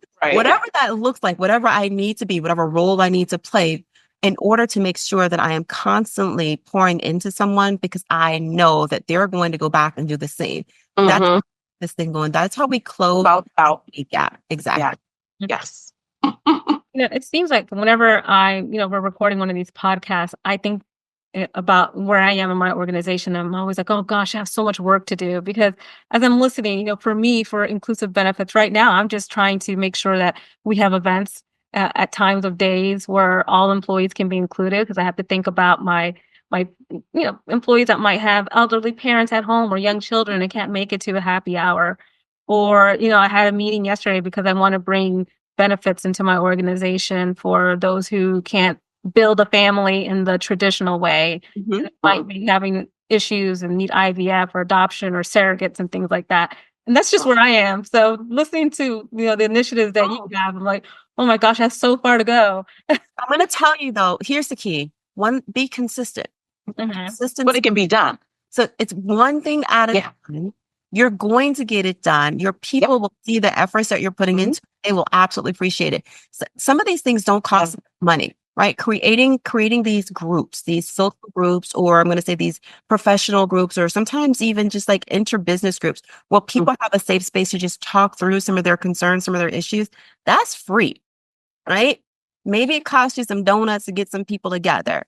that looks like, whatever I need to be, whatever role I need to play, in order to make sure that I am constantly pouring into someone, because I know that they're going to go back and do the same. That's this thing going. That's how we close out the gap. Exactly. Yes. It seems like whenever we're recording one of these podcasts, I think about where I am in my organization. I'm always like, oh gosh, I have so much work to do because as I'm listening, for me, for inclusive benefits right now, I'm just trying to make sure that we have events at times of days where all employees can be included because I have to think about my employees that might have elderly parents at home or young children and can't make it to a happy hour. Or, I had a meeting yesterday because I want to bring benefits into my organization for those who can't build a family in the traditional way, Mhm. might be having issues and need IVF or adoption or surrogates and things like that. And that's just where I am. So listening to, the initiatives that you have, I'm like, oh my gosh, that's so far to go. I'm going to tell you though, here's the key. One, be consistent. Mhm. But Consistency. it can be done. So it's one thing at a time. You're going to get it done. Your people will see the efforts that you're putting into. They will absolutely appreciate it. So some of these things don't cost money, right? Creating these groups, these social groups, or I'm going to say these professional groups, or sometimes even just like inter-business groups where people have a safe space to just talk through some of their concerns, some of their issues. That's free, right? Maybe it costs you some donuts to get some people together.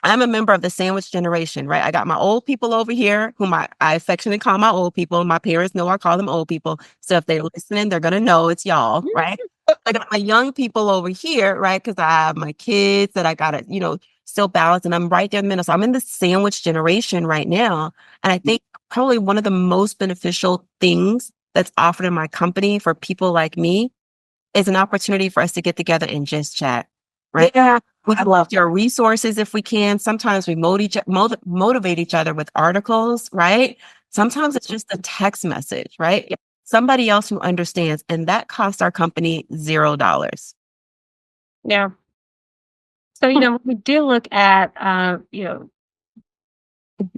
I'm a member of the sandwich generation, right? I got my old people over here, whom I affectionately call my old people. My parents know I call them old people. So if they're listening, they're going to know it's y'all, right? I got my young people over here, right? Because I have my kids that I got to, still balance. And I'm right there in the middle. So I'm in the sandwich generation right now. And I think probably one of the most beneficial things that's offered in my company for people like me is an opportunity for us to get together and just chat, right? Yeah. I love your resources if we can. Sometimes we motivate each other with articles, right? Sometimes it's just a text message, right? Somebody else who understands, and that costs our company $0. Yeah. So, when we do look at,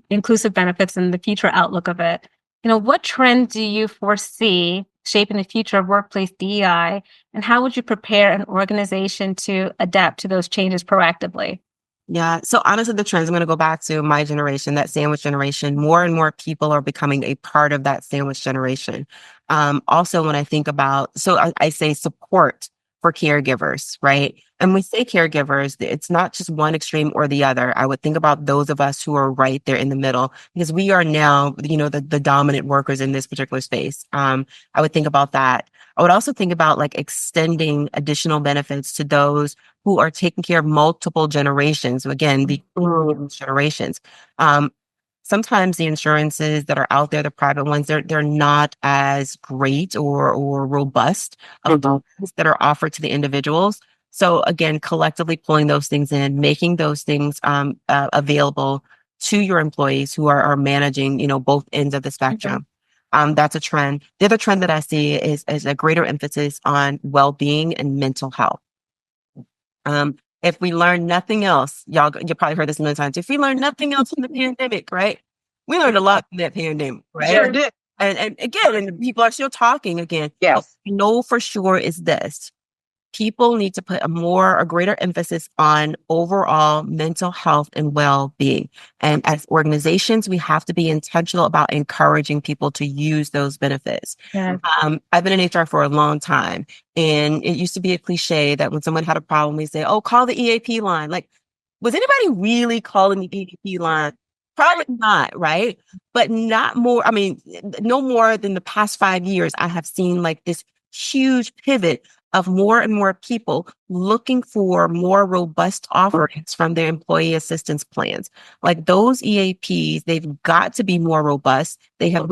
inclusive benefits and the future outlook of it, what trend do you foresee shaping the future of workplace DEI, and how would you prepare an organization to adapt to those changes proactively? Yeah. So honestly, the trends, I'm going to go back to my generation, that sandwich generation. More and more people are becoming a part of that sandwich generation. Also, when I think about, so I say support for caregivers, right? And we say caregivers, it's not just one extreme or the other. I would think about those of us who are right there in the middle because we are now, the dominant workers in this particular space. I would think about that. I would also think about like extending additional benefits to those who are taking care of multiple generations. So again, the generations. Sometimes the insurances that are out there, the private ones, they're not as great or robust of those that are offered to the individuals. So again, collectively pulling those things in, making those things available to your employees who are managing, both ends of the spectrum. That's a trend. The other trend that I see is a greater emphasis on well-being and mental health. If we learn nothing else, you probably heard this a million times. If we learn nothing else from the pandemic, right? We learned a lot from that pandemic, right? Sure did. And again, and people are still talking again. Yes. What we know for sure is this. People need to put a greater emphasis on overall mental health and well-being. And as organizations, we have to be intentional about encouraging people to use those benefits. Yeah. I've been in HR for a long time, and it used to be a cliche that when someone had a problem, we say, "Oh, call the EAP line." Like, was anybody really calling the EAP line? Probably not, right? But not more. I mean, no more than the past 5 years, I have seen like this huge pivot of more and more people looking for more robust offerings from their employee assistance plans. Like those EAPs, they've got to be more robust. They've got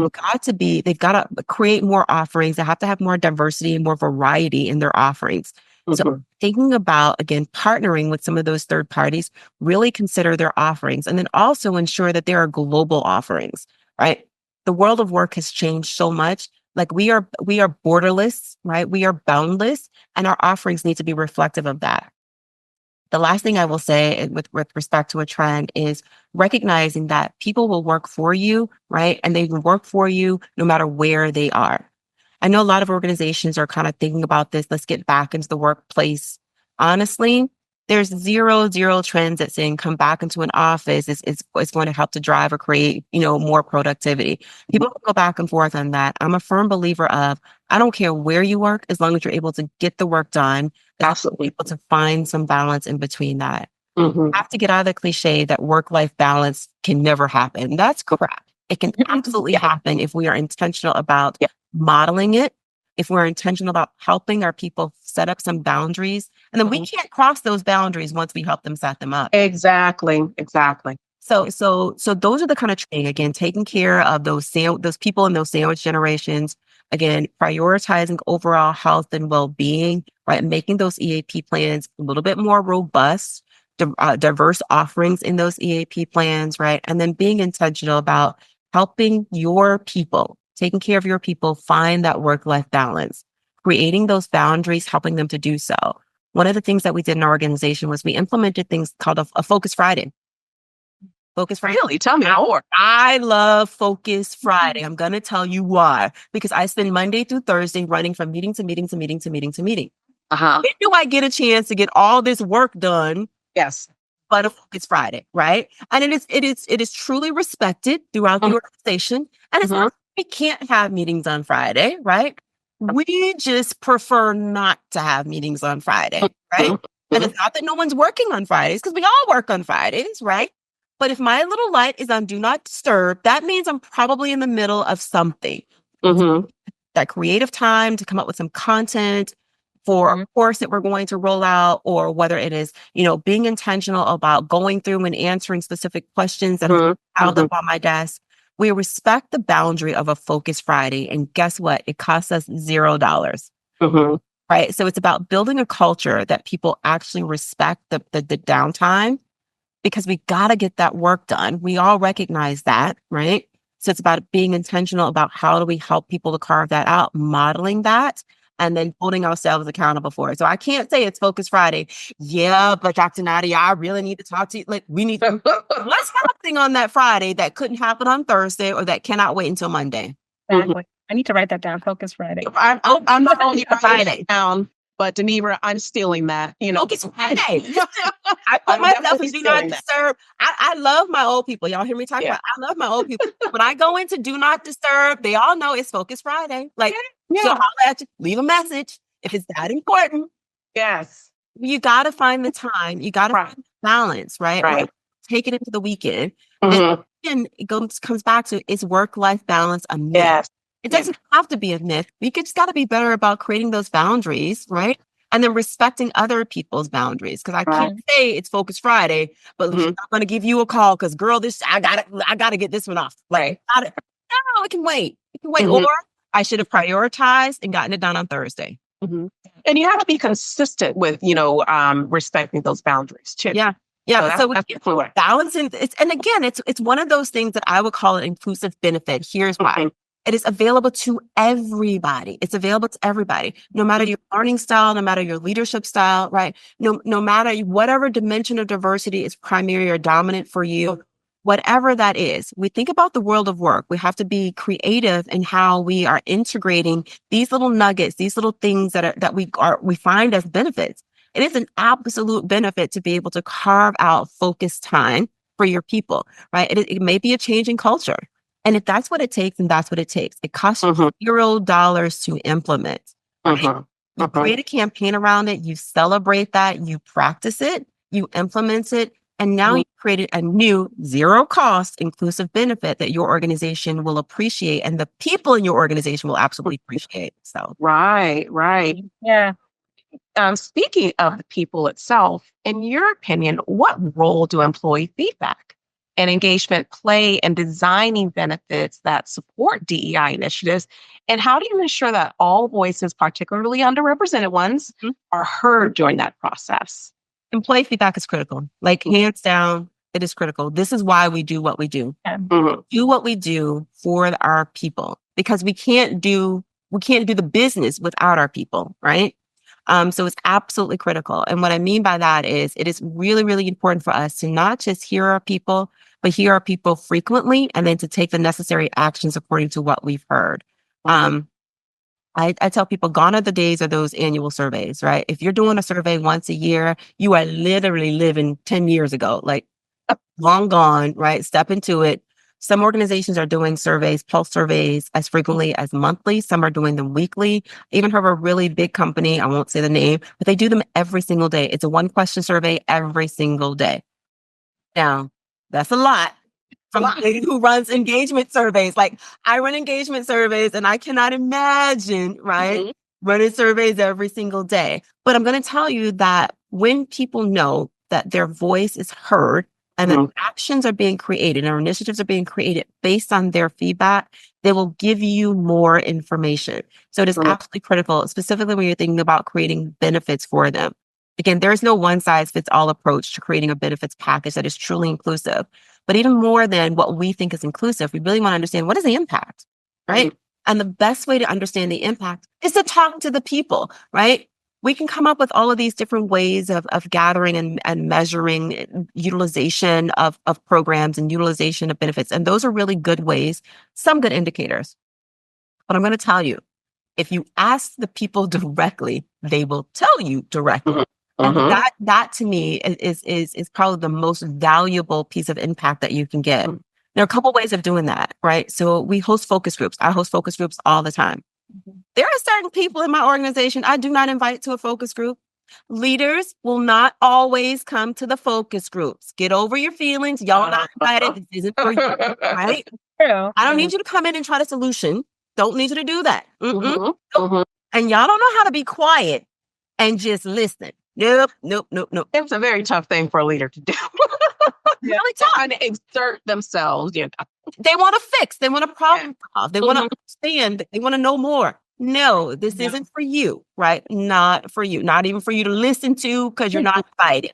to create more offerings. They have to have more diversity and more variety in their offerings. So thinking about, again, partnering with some of those third parties, really consider their offerings and then also ensure that there are global offerings, right? The world of work has changed so much. Like we are borderless, right? We are boundless, and our offerings need to be reflective of that. The last thing I will say with respect to a trend is recognizing that people will work for you, right? And they will work for you no matter where they are. I know a lot of organizations are kind of thinking about this. Let's get back into the workplace. Honestly, There's zero trends that saying come back into an office is going to help to drive or create, more productivity. People go back and forth on that. I'm a firm believer of, I don't care where you work, as long as you're able to get the work done, Absolutely. able to find some balance in between that. Mm-hmm. You have to get out of the cliche that work-life balance can never happen. That's crap. It can absolutely happen if we are intentional about modeling it, if we're intentional about helping our people set up some boundaries, and then we can't cross those boundaries once we help them set them up. Exactly. So those are the kind of training, again, taking care of those people in those sandwich generations, again, prioritizing overall health and well-being, right? Making those EAP plans a little bit more robust, diverse offerings in those EAP plans, right? And then being intentional about helping your people, taking care of your people, find that work-life balance, creating those boundaries, helping them to do so. One of the things that we did in our organization was we implemented things called a Focus Friday. Focus Friday. Really? Tell me more. I love Focus Friday. I'm going to tell you why. Because I spend Monday through Thursday running from meeting to meeting to meeting to meeting to meeting. Uh-huh. When do I get a chance to get all this work done? Yes. But a Focus Friday, right? And it is truly respected throughout the organization. And it's not, we can't have meetings on Friday, right? We just prefer not to have meetings on Friday, right? And it's not that no one's working on Fridays, because we all work on Fridays, right? But if my little light is on do not disturb, that means I'm probably in the middle of something. That creative time to come up with some content for a course that we're going to roll out, or whether it is, being intentional about going through and answering specific questions that are piled up on my desk. We respect the boundary of a Focus Friday. And guess what? It costs us $0. Right? So it's about building a culture that people actually respect the downtime, because we got to get that work done. We all recognize that, right? So it's about being intentional about how do we help people to carve that out, modeling that, and then holding ourselves accountable for it. So I can't say it's Focus Friday. Yeah, but Dr. Nadia, I really need to talk to you. Like, we need to, let's have a thing on that Friday that couldn't happen on Thursday, or that cannot wait until Monday. Exactly. I need to write that down. Focus Friday. I'm not only writing it down, but Donnebra, I'm stealing that. Focus Friday. I put myself in do not disturb. I love my old people. Y'all hear me talk about? I love my old people. When I go into do not disturb, they all know it's Focus Friday. Like, so I'll let you leave a message if it's that important. Yes. You got to find the time. You got to find balance, right? Right. Take it into the weekend. And comes back to, is work-life balance a myth? Yes. It doesn't have to be a myth. We just got to be better about creating those boundaries, right? And then respecting other people's boundaries. Because I can't say it's Focus Friday, but I'm going to give you a call because, girl, I gotta get this one off. Like, no, it can wait. It can wait. Or I should have prioritized and gotten it done on Thursday. And you have to be consistent with, respecting those boundaries too. Yeah. So that's balancing. And again, it's one of those things that I would call an inclusive benefit. Here's why. It is available to everybody. It's available to everybody, no matter your learning style, no matter your leadership style, right? No matter whatever dimension of diversity is primary or dominant for you, whatever that is. We think about the world of work. We have to be creative in how we are integrating these little nuggets, these little things that we find as benefits. It is an absolute benefit to be able to carve out focused time for your people, right? It may be a change in culture. And if that's what it takes, then that's what it takes. It costs you $0 to implement. Right? You create a campaign around it, you celebrate that, you practice it, you implement it, and now you've created a new zero-cost inclusive benefit that your organization will appreciate, and the people in your organization will absolutely appreciate. So Right. Yeah. Speaking of the people itself, in your opinion, what role do employee feedback and engagement play in designing benefits that support DEI initiatives? And how do you ensure that all voices, particularly underrepresented ones, are heard during that process? Employee feedback is critical. Like, hands down, it is critical. This is why we do what we do. Do what we do for our people, because we can't do the business without our people, right? So it's absolutely critical. And what I mean by that is, it is really, really important for us to not just hear our people, but hear our people frequently, and then to take the necessary actions according to what we've heard. I tell people gone are the days of those annual surveys, right? If you're doing a survey once a year, you are literally living 10 years ago, like long gone, right? Step into it. Some organizations are doing surveys, pulse surveys as frequently as monthly. Some are doing them weekly. I even heard of a really big company, I won't say the name, but they do them every single day. It's a 1-question survey every single day. Now, that's a lot from a lady who runs engagement surveys. Like, I run engagement surveys and I cannot imagine, right, running surveys every single day. But I'm going to tell you that when people know that their voice is heard and that actions are being created or initiatives are being created based on their feedback, they will give you more information. So it is absolutely critical, specifically when you're thinking about creating benefits for them. Again, there is no one-size-fits-all approach to creating a benefits package that is truly inclusive. But even more than what we think is inclusive, we really want to understand what is the impact, right? And the best way to understand the impact is to talk to the people, right? We can come up with all of these different ways of gathering and measuring utilization of programs and utilization of benefits. And those are really good ways, some good indicators. But I'm going to tell you, if you ask the people directly, they will tell you directly. And that to me is probably the most valuable piece of impact that you can get. There are a couple ways of doing that, right? So we host focus groups. I host focus groups all the time. There are certain people in my organization I do not invite to a focus group. Leaders will not always come to the focus groups. Get over your feelings. Y'all not invited. This isn't for you, right? True. I don't need you to come in and try to solution. Don't need you to do that. And y'all don't know how to be quiet and just listen. Nope. It's a very tough thing for a leader to do. Really tough. Trying to exert themselves. They want to fix. They want to problem solve. They want to understand. They want to know more. No, this isn't for you, right? Not for you. Not even for you to listen to because you're not invited.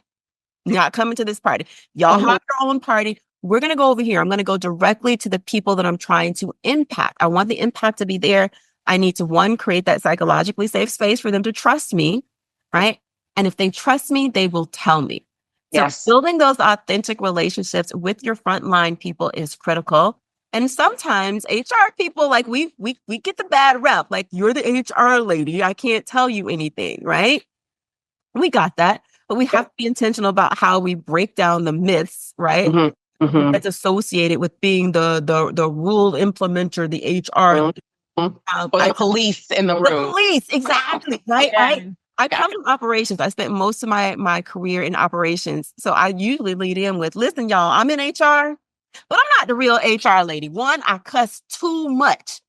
You're not coming to this party. Y'all have your own party. We're going to go over here. I'm going to go directly to the people that I'm trying to impact. I want the impact to be there. I need to, one, create that psychologically safe space for them to trust me, right? And if they trust me, they will tell me. So building those authentic relationships with your frontline people is critical. And sometimes HR people, like we get the bad rep, like you're the HR lady. I can't tell you anything, right? We got that. But we have to be intentional about how we break down the myths, right? That's associated with being the rule implementer, the HR. Or the police in the room. The police, exactly, right? I come from operations. I spent most of my career in operations. So I usually lead in with, listen, y'all, I'm in HR, but I'm not the real HR lady. One, I cuss too much.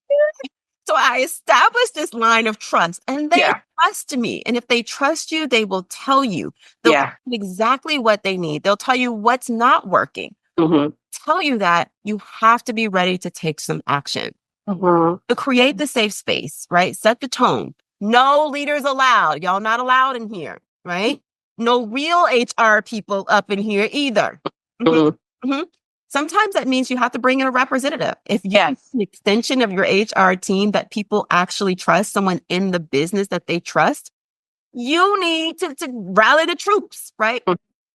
So I established this line of trust and they trust me. And if they trust you, they will tell you. They'll tell you exactly what they need. They'll tell you what's not working. Tell you that you have to be ready to take some action. To create the safe space, right? Set the tone. No leaders allowed. Y'all not allowed in here, right? No real HR people up in here either. Sometimes that means you have to bring in a representative. If you're an extension of your HR team that people actually trust, someone in the business that they trust, you need to rally the troops, right?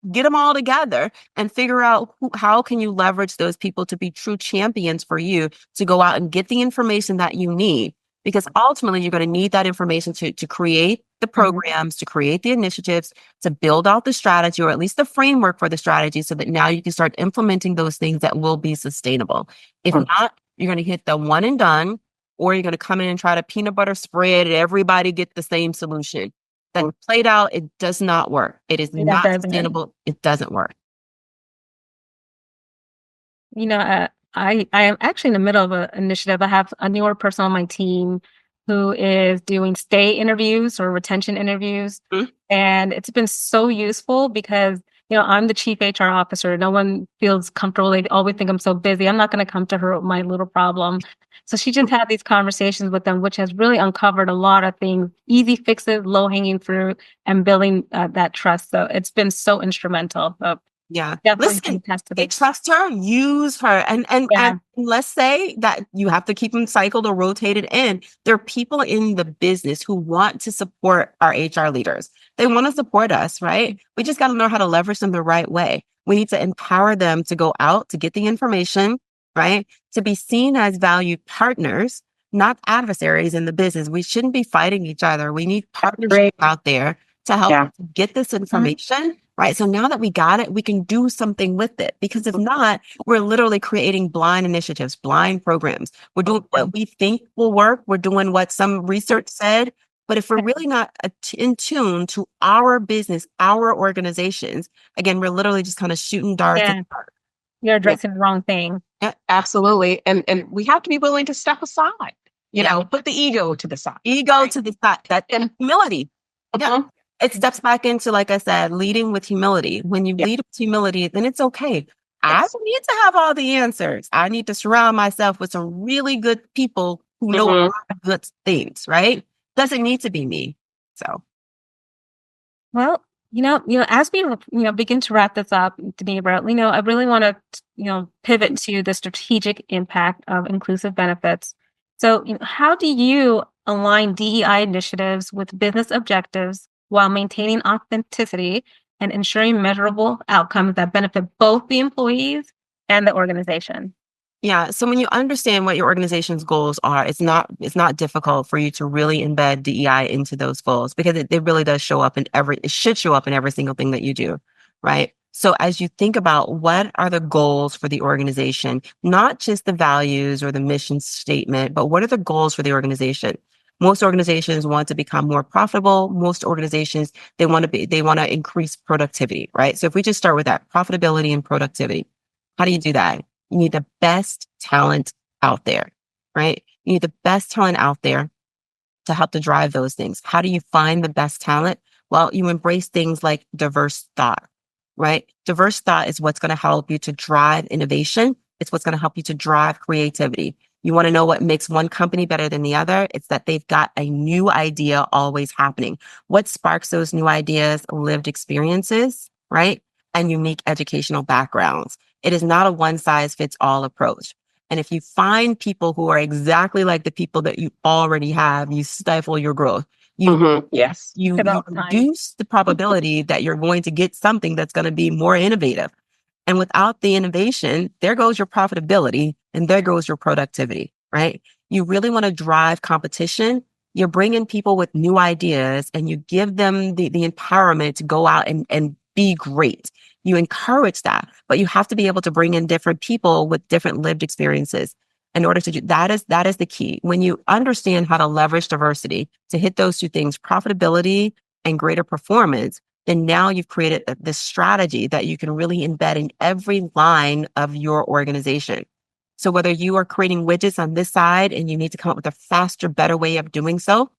Get them all together and figure out how can you leverage those people to be true champions for you to go out and get the information that you need. Because ultimately, you're going to need that information to create the programs, to create the initiatives, to build out the strategy, or at least the framework for the strategy, so that now you can start implementing those things that will be sustainable. If not, you're going to hit the one and done, or you're going to come in and try to peanut butter spread and everybody get the same solution. That played out, it does not work. It is not sustainable. It doesn't work. I am actually in the middle of an initiative. I have a newer person on my team who is doing stay interviews or retention interviews. And it's been so useful because, I'm the chief HR officer. No one feels comfortable. They always think I'm so busy. I'm not going to come to her with my little problem. So she just had these conversations with them, which has really uncovered a lot of things, easy fixes, low hanging fruit, and building that trust. So it's been so instrumental. So listen, they trust her, use her. And let's say that you have to keep them cycled or rotated in. There are people in the business who want to support our HR leaders. They want to support us, right? We just got to know how to leverage them the right way. We need to empower them to go out, to get the information, right? To be seen as valued partners, not adversaries in the business. We shouldn't be fighting each other. We need partnerships out there to help get this information, right? So now that we got it, we can do something with it. Because if not, we're literally creating blind initiatives, blind programs. We're doing what we think will work. We're doing what some research said. But if we're really not in tune to our business, our organizations, again, we're literally just kind of shooting darts at the dark. You're addressing the wrong thing. Yeah, absolutely. And we have to be willing to step aside, you know, put the ego to the side. To the side. And humility. Yeah. It steps back into, like I said, leading with humility. When you lead with humility, then it's okay. I don't need to have all the answers. I need to surround myself with some really good people who know a lot of good things, right? Doesn't need to be me. So. Well, as we, begin to wrap this up, Donnebra, I really want to, pivot to the strategic impact of inclusive benefits. So, how do you align DEI initiatives with business objectives while maintaining authenticity and ensuring measurable outcomes that benefit both the employees and the organization? Yeah. So when you understand what your organization's goals are, it's not difficult for you to really embed DEI into those goals, because it really does show up it should show up in every single thing that you do. Right. So as you think about what are the goals for the organization, not just the values or the mission statement, but what are the goals for the organization? Most organizations want to become more profitable. Most organizations, they want to increase productivity, right? So if we just start with that, profitability and productivity, how do you do that? You need the best talent out there, right? You need the best talent out there to help to drive those things. How do you find the best talent? Well, you embrace things like diverse thought, right? Diverse thought is what's going to help you to drive innovation. It's what's going to help you to drive creativity. You want to know what makes one company better than the other? It's that they've got a new idea always happening. What sparks those new ideas? Lived experiences, right? And unique educational backgrounds. It is not a one size fits all approach. And if you find people who are exactly like the people that you already have, you stifle your growth. You reduce the probability that you're going to get something that's going to be more innovative. And without the innovation, there goes your profitability and there goes your productivity, right? You really want to drive competition. You bring in people with new ideas and you give them the empowerment to go out and be great. You encourage that, but you have to be able to bring in different people with different lived experiences in order to do that. Is the key. When you understand how to leverage diversity to hit those two things, profitability and greater performance, then now you've created this strategy that you can really embed in every line of your organization. So whether you are creating widgets on this side and you need to come up with a faster, better way of doing so,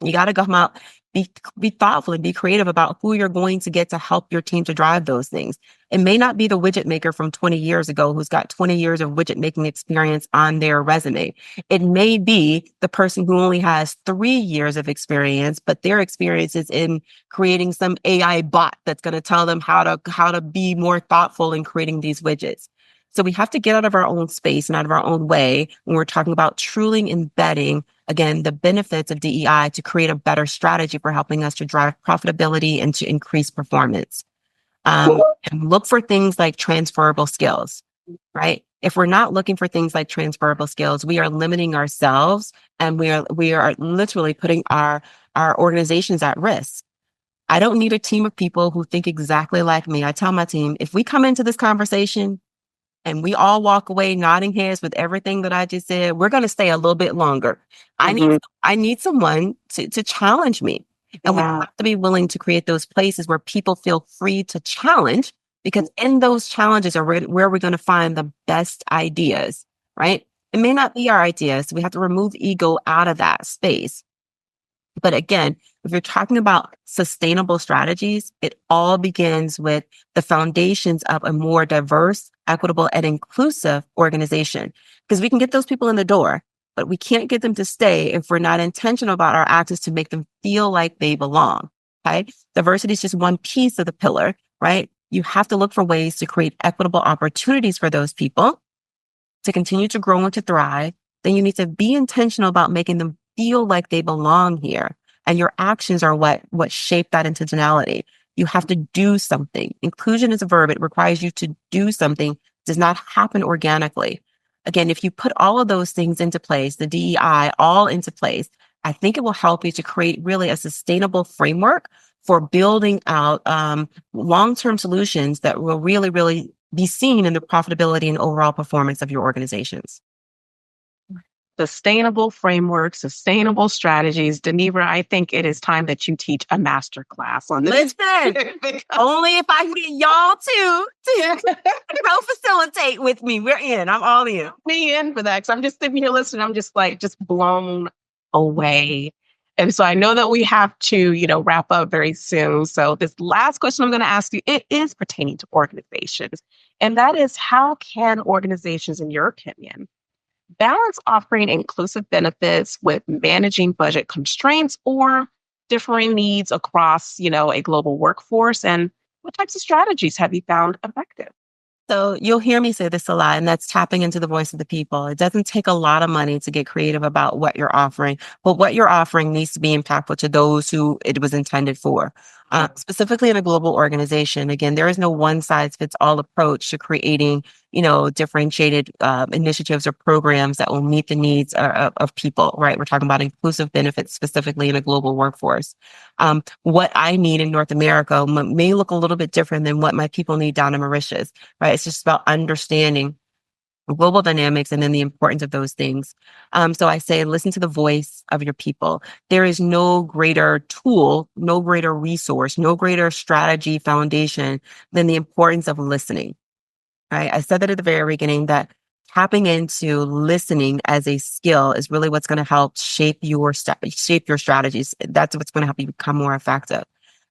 you got to come out, be thoughtful and be creative about who you're going to get to help your team to drive those things. It may not be the widget maker from 20 years ago who's got 20 years of widget making experience on their resume. It may be the person who only has 3 years of experience, but their experience is in creating some AI bot that's going to tell them how to be more thoughtful in creating these widgets. So we have to get out of our own space and out of our own way when we're talking about truly embedding, again, the benefits of DEI to create a better strategy for helping us to drive profitability and to increase performance. And look for things like transferable skills, right? If we're not looking for things like transferable skills, we are limiting ourselves and we are literally putting our organizations at risk. I don't need a team of people who think exactly like me. I tell my team, if we come into this conversation and we all walk away nodding heads with everything that I just said, we're going to stay a little bit longer. I need someone to challenge me. And we have to be willing to create those places where people feel free to challenge, because in those challenges are where we're going to find the best ideas, right? It may not be our ideas. We have to remove ego out of that space. But again, if you're talking about sustainable strategies, it all begins with the foundations of a more diverse, equitable, and inclusive organization. Because we can get those people in the door, but we can't get them to stay if we're not intentional about our actions to make them feel like they belong. Okay. Diversity is just one piece of the pillar, right? You have to look for ways to create equitable opportunities for those people to continue to grow and to thrive. Then you need to be intentional about making them feel like they belong here. And your actions are what shape that intentionality. You have to do something. Inclusion is a verb. It requires you to do something. It does not happen organically. again, if you put all of those things into place, the DEI all into place, I think it will help you to create really a sustainable framework for building out long-term solutions that will really, really be seen in the profitability and overall performance of your organizations. Sustainable framework, sustainable strategies. Donnebra, I think it is time that you teach a master class on this. Listen, only if I can get y'all to co-facilitate with me. We're in. I'm all in. Me in for that. Because I'm just sitting here listening. I'm just blown away. And so I know that we have to, wrap up very soon. So this last question I'm going to ask you, it is pertaining to organizations. And that is, how can organizations, in your opinion, balance offering inclusive benefits with managing budget constraints or differing needs across, a global workforce? And what types of strategies have you found effective? So you'll hear me say this a lot, and that's tapping into the voice of the people. It doesn't take a lot of money to get creative about what you're offering, but what you're offering needs to be impactful to those who it was intended for. Specifically in a global organization, again, there is no one size fits all approach to creating, differentiated initiatives or programs that will meet the needs of people, right? We're talking about inclusive benefits specifically in a global workforce. What I need in North America may look a little bit different than what my people need down in Mauritius, right? It's just about understanding global dynamics and then the importance of those things. So I say, listen to the voice of your people. There is no greater tool, no greater resource, no greater strategy foundation than the importance of listening, right? I said that at the very beginning, that tapping into listening as a skill is really what's going to help shape your strategies. That's what's going to help you become more effective.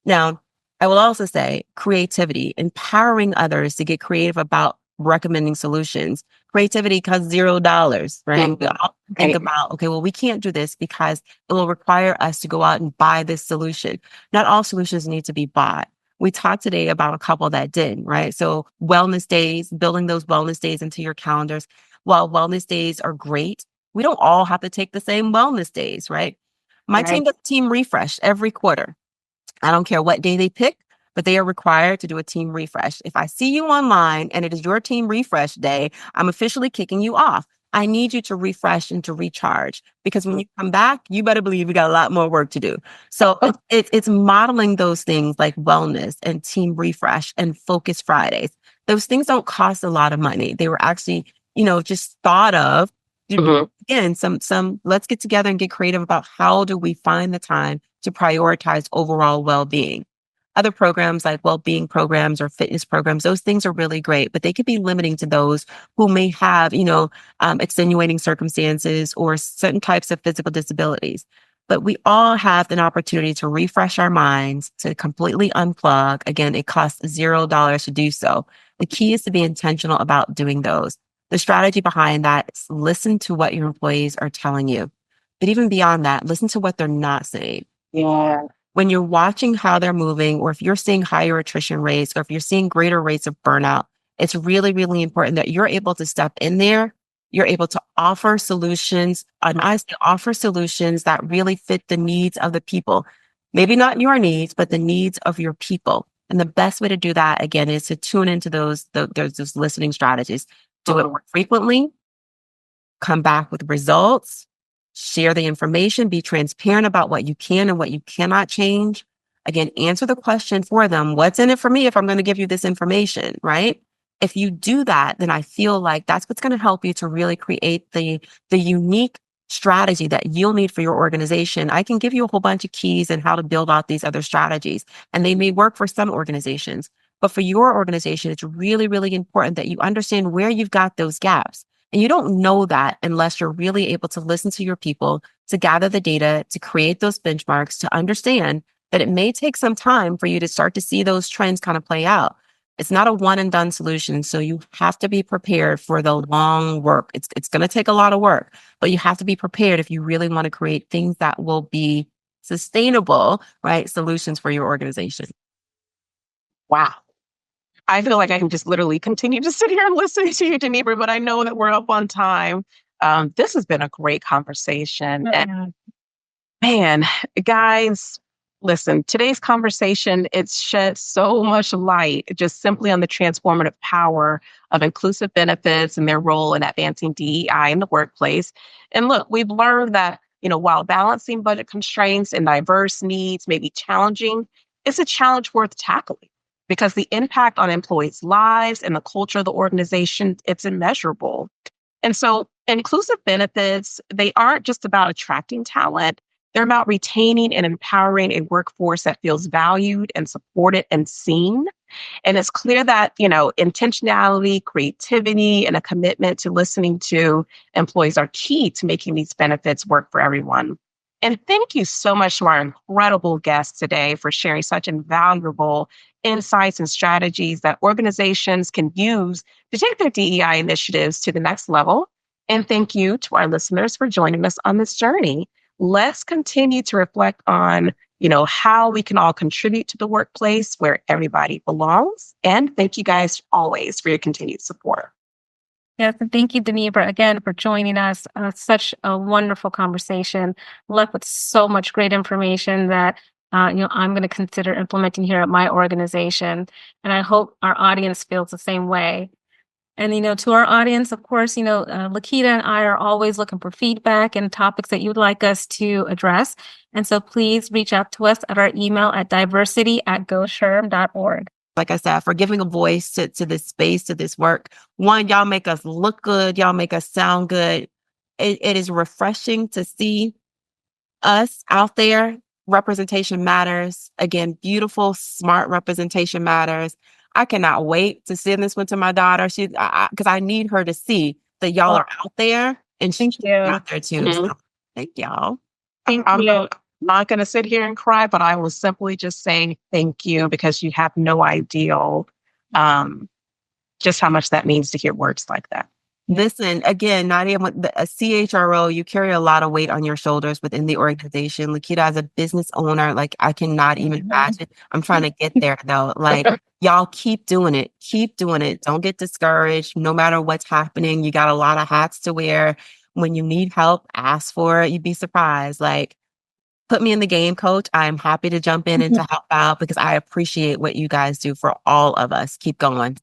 Now, I will also say creativity, empowering others to get creative about recommending solutions. Creativity costs $0, right? We all think about, okay, well, we can't do this because it will require us to go out and buy this solution. Not all solutions need to be bought. We talked today about a couple that did, right? So wellness days, building those wellness days into your calendars. While wellness days are great, we don't all have to take the same wellness days, right? My team does team refresh every quarter. I don't care what day they pick, but they are required to do a team refresh. If I see you online and it is your team refresh day, I'm officially kicking you off. I need you to refresh and to recharge, because when you come back, you better believe we got a lot more work to do. So it's modeling those things like wellness and team refresh and focus Fridays. Those things don't cost a lot of money. They were actually, just thought of. Again, let's get together and get creative about how do we find the time to prioritize overall well-being. Other programs like well-being programs or fitness programs, those things are really great, but they could be limiting to those who may have, extenuating circumstances or certain types of physical disabilities. But we all have an opportunity to refresh our minds, to completely unplug. Again, it costs $0 to do so. The key is to be intentional about doing those. The strategy behind that is listen to what your employees are telling you. But even beyond that, listen to what they're not saying. Yeah. When you're watching how they're moving, or if you're seeing higher attrition rates, or if you're seeing greater rates of burnout, it's really, really important that you're able to step in there. You're able to offer solutions, and I say offer solutions that really fit the needs of the people. Maybe not your needs, but the needs of your people. And the best way to do that, again, is to tune into those listening strategies. Do it more frequently, come back with results, share the information, be transparent about what you can and what you cannot change. Again, answer the question for them. What's in it for me if I'm going to give you this information, right? If you do that, then I feel like that's what's going to help you to really create the unique strategy that you'll need for your organization. I can give you a whole bunch of keys and how to build out these other strategies, and they may work for some organizations. But for your organization, it's really, really important that you understand where you've got those gaps. And you don't know that unless you're really able to listen to your people, to gather the data, to create those benchmarks, to understand that it may take some time for you to start to see those trends kind of play out. It's not a one and done solution. So you have to be prepared for the long work. It's going to take a lot of work, but you have to be prepared if you really want to create things that will be sustainable, right? Solutions for your organization. Wow. I feel like I can just literally continue to sit here and listen to you, Donnebra, but I know that we're up on time. This has been a great conversation. And man, guys, Listen, today's conversation, it's shed so much light just simply on the transformative power of inclusive benefits and their role in advancing DEI in the workplace. And look, we've learned that, while balancing budget constraints and diverse needs may be challenging, it's a challenge worth tackling because the impact on employees' lives and the culture of the organization, it's immeasurable. And so inclusive benefits, they aren't just about attracting talent. They're about retaining and empowering a workforce that feels valued and supported and seen. And it's clear that, intentionality, creativity, and a commitment to listening to employees are key to making these benefits work for everyone. And thank you so much to our incredible guests today for sharing such invaluable insights and strategies that organizations can use to take their DEI initiatives to the next level. And thank you to our listeners for joining us on this journey. Let's continue to reflect on, how we can all contribute to the workplace where everybody belongs. And thank you guys always for your continued support. Yes, and thank you, Donnebra, again for joining us. Such a wonderful conversation. Left with so much great information that I'm going to consider implementing here at my organization, and I hope our audience feels the same way. And to our audience, of course, Lakita and I are always looking for feedback and topics that you'd like us to address. And so please reach out to us at our email at diversity@gosherm.org. Like I said, for giving a voice to this space, to this work. One, y'all make us look good. Y'all make us sound good. It is refreshing to see us out there. Representation matters. Again, beautiful, smart representation matters. I cannot wait to send this one to my daughter. Because I need her to see that y'all are out there and she's out there too. Mhm. So, thank y'all. I'm not going to sit here and cry, but I will simply just say thank you because you have no idea just how much that means to hear words like that. Listen, again, Nadia, a CHRO, you carry a lot of weight on your shoulders within the organization. Lakita, as a business owner, I cannot even imagine. I'm trying to get there though. Y'all keep doing it. Keep doing it. Don't get discouraged. No matter what's happening, you got a lot of hats to wear. When you need help, ask for it. You'd be surprised. Put me in the game, coach. I'm happy to jump in and to help out because I appreciate what you guys do for all of us. Keep going.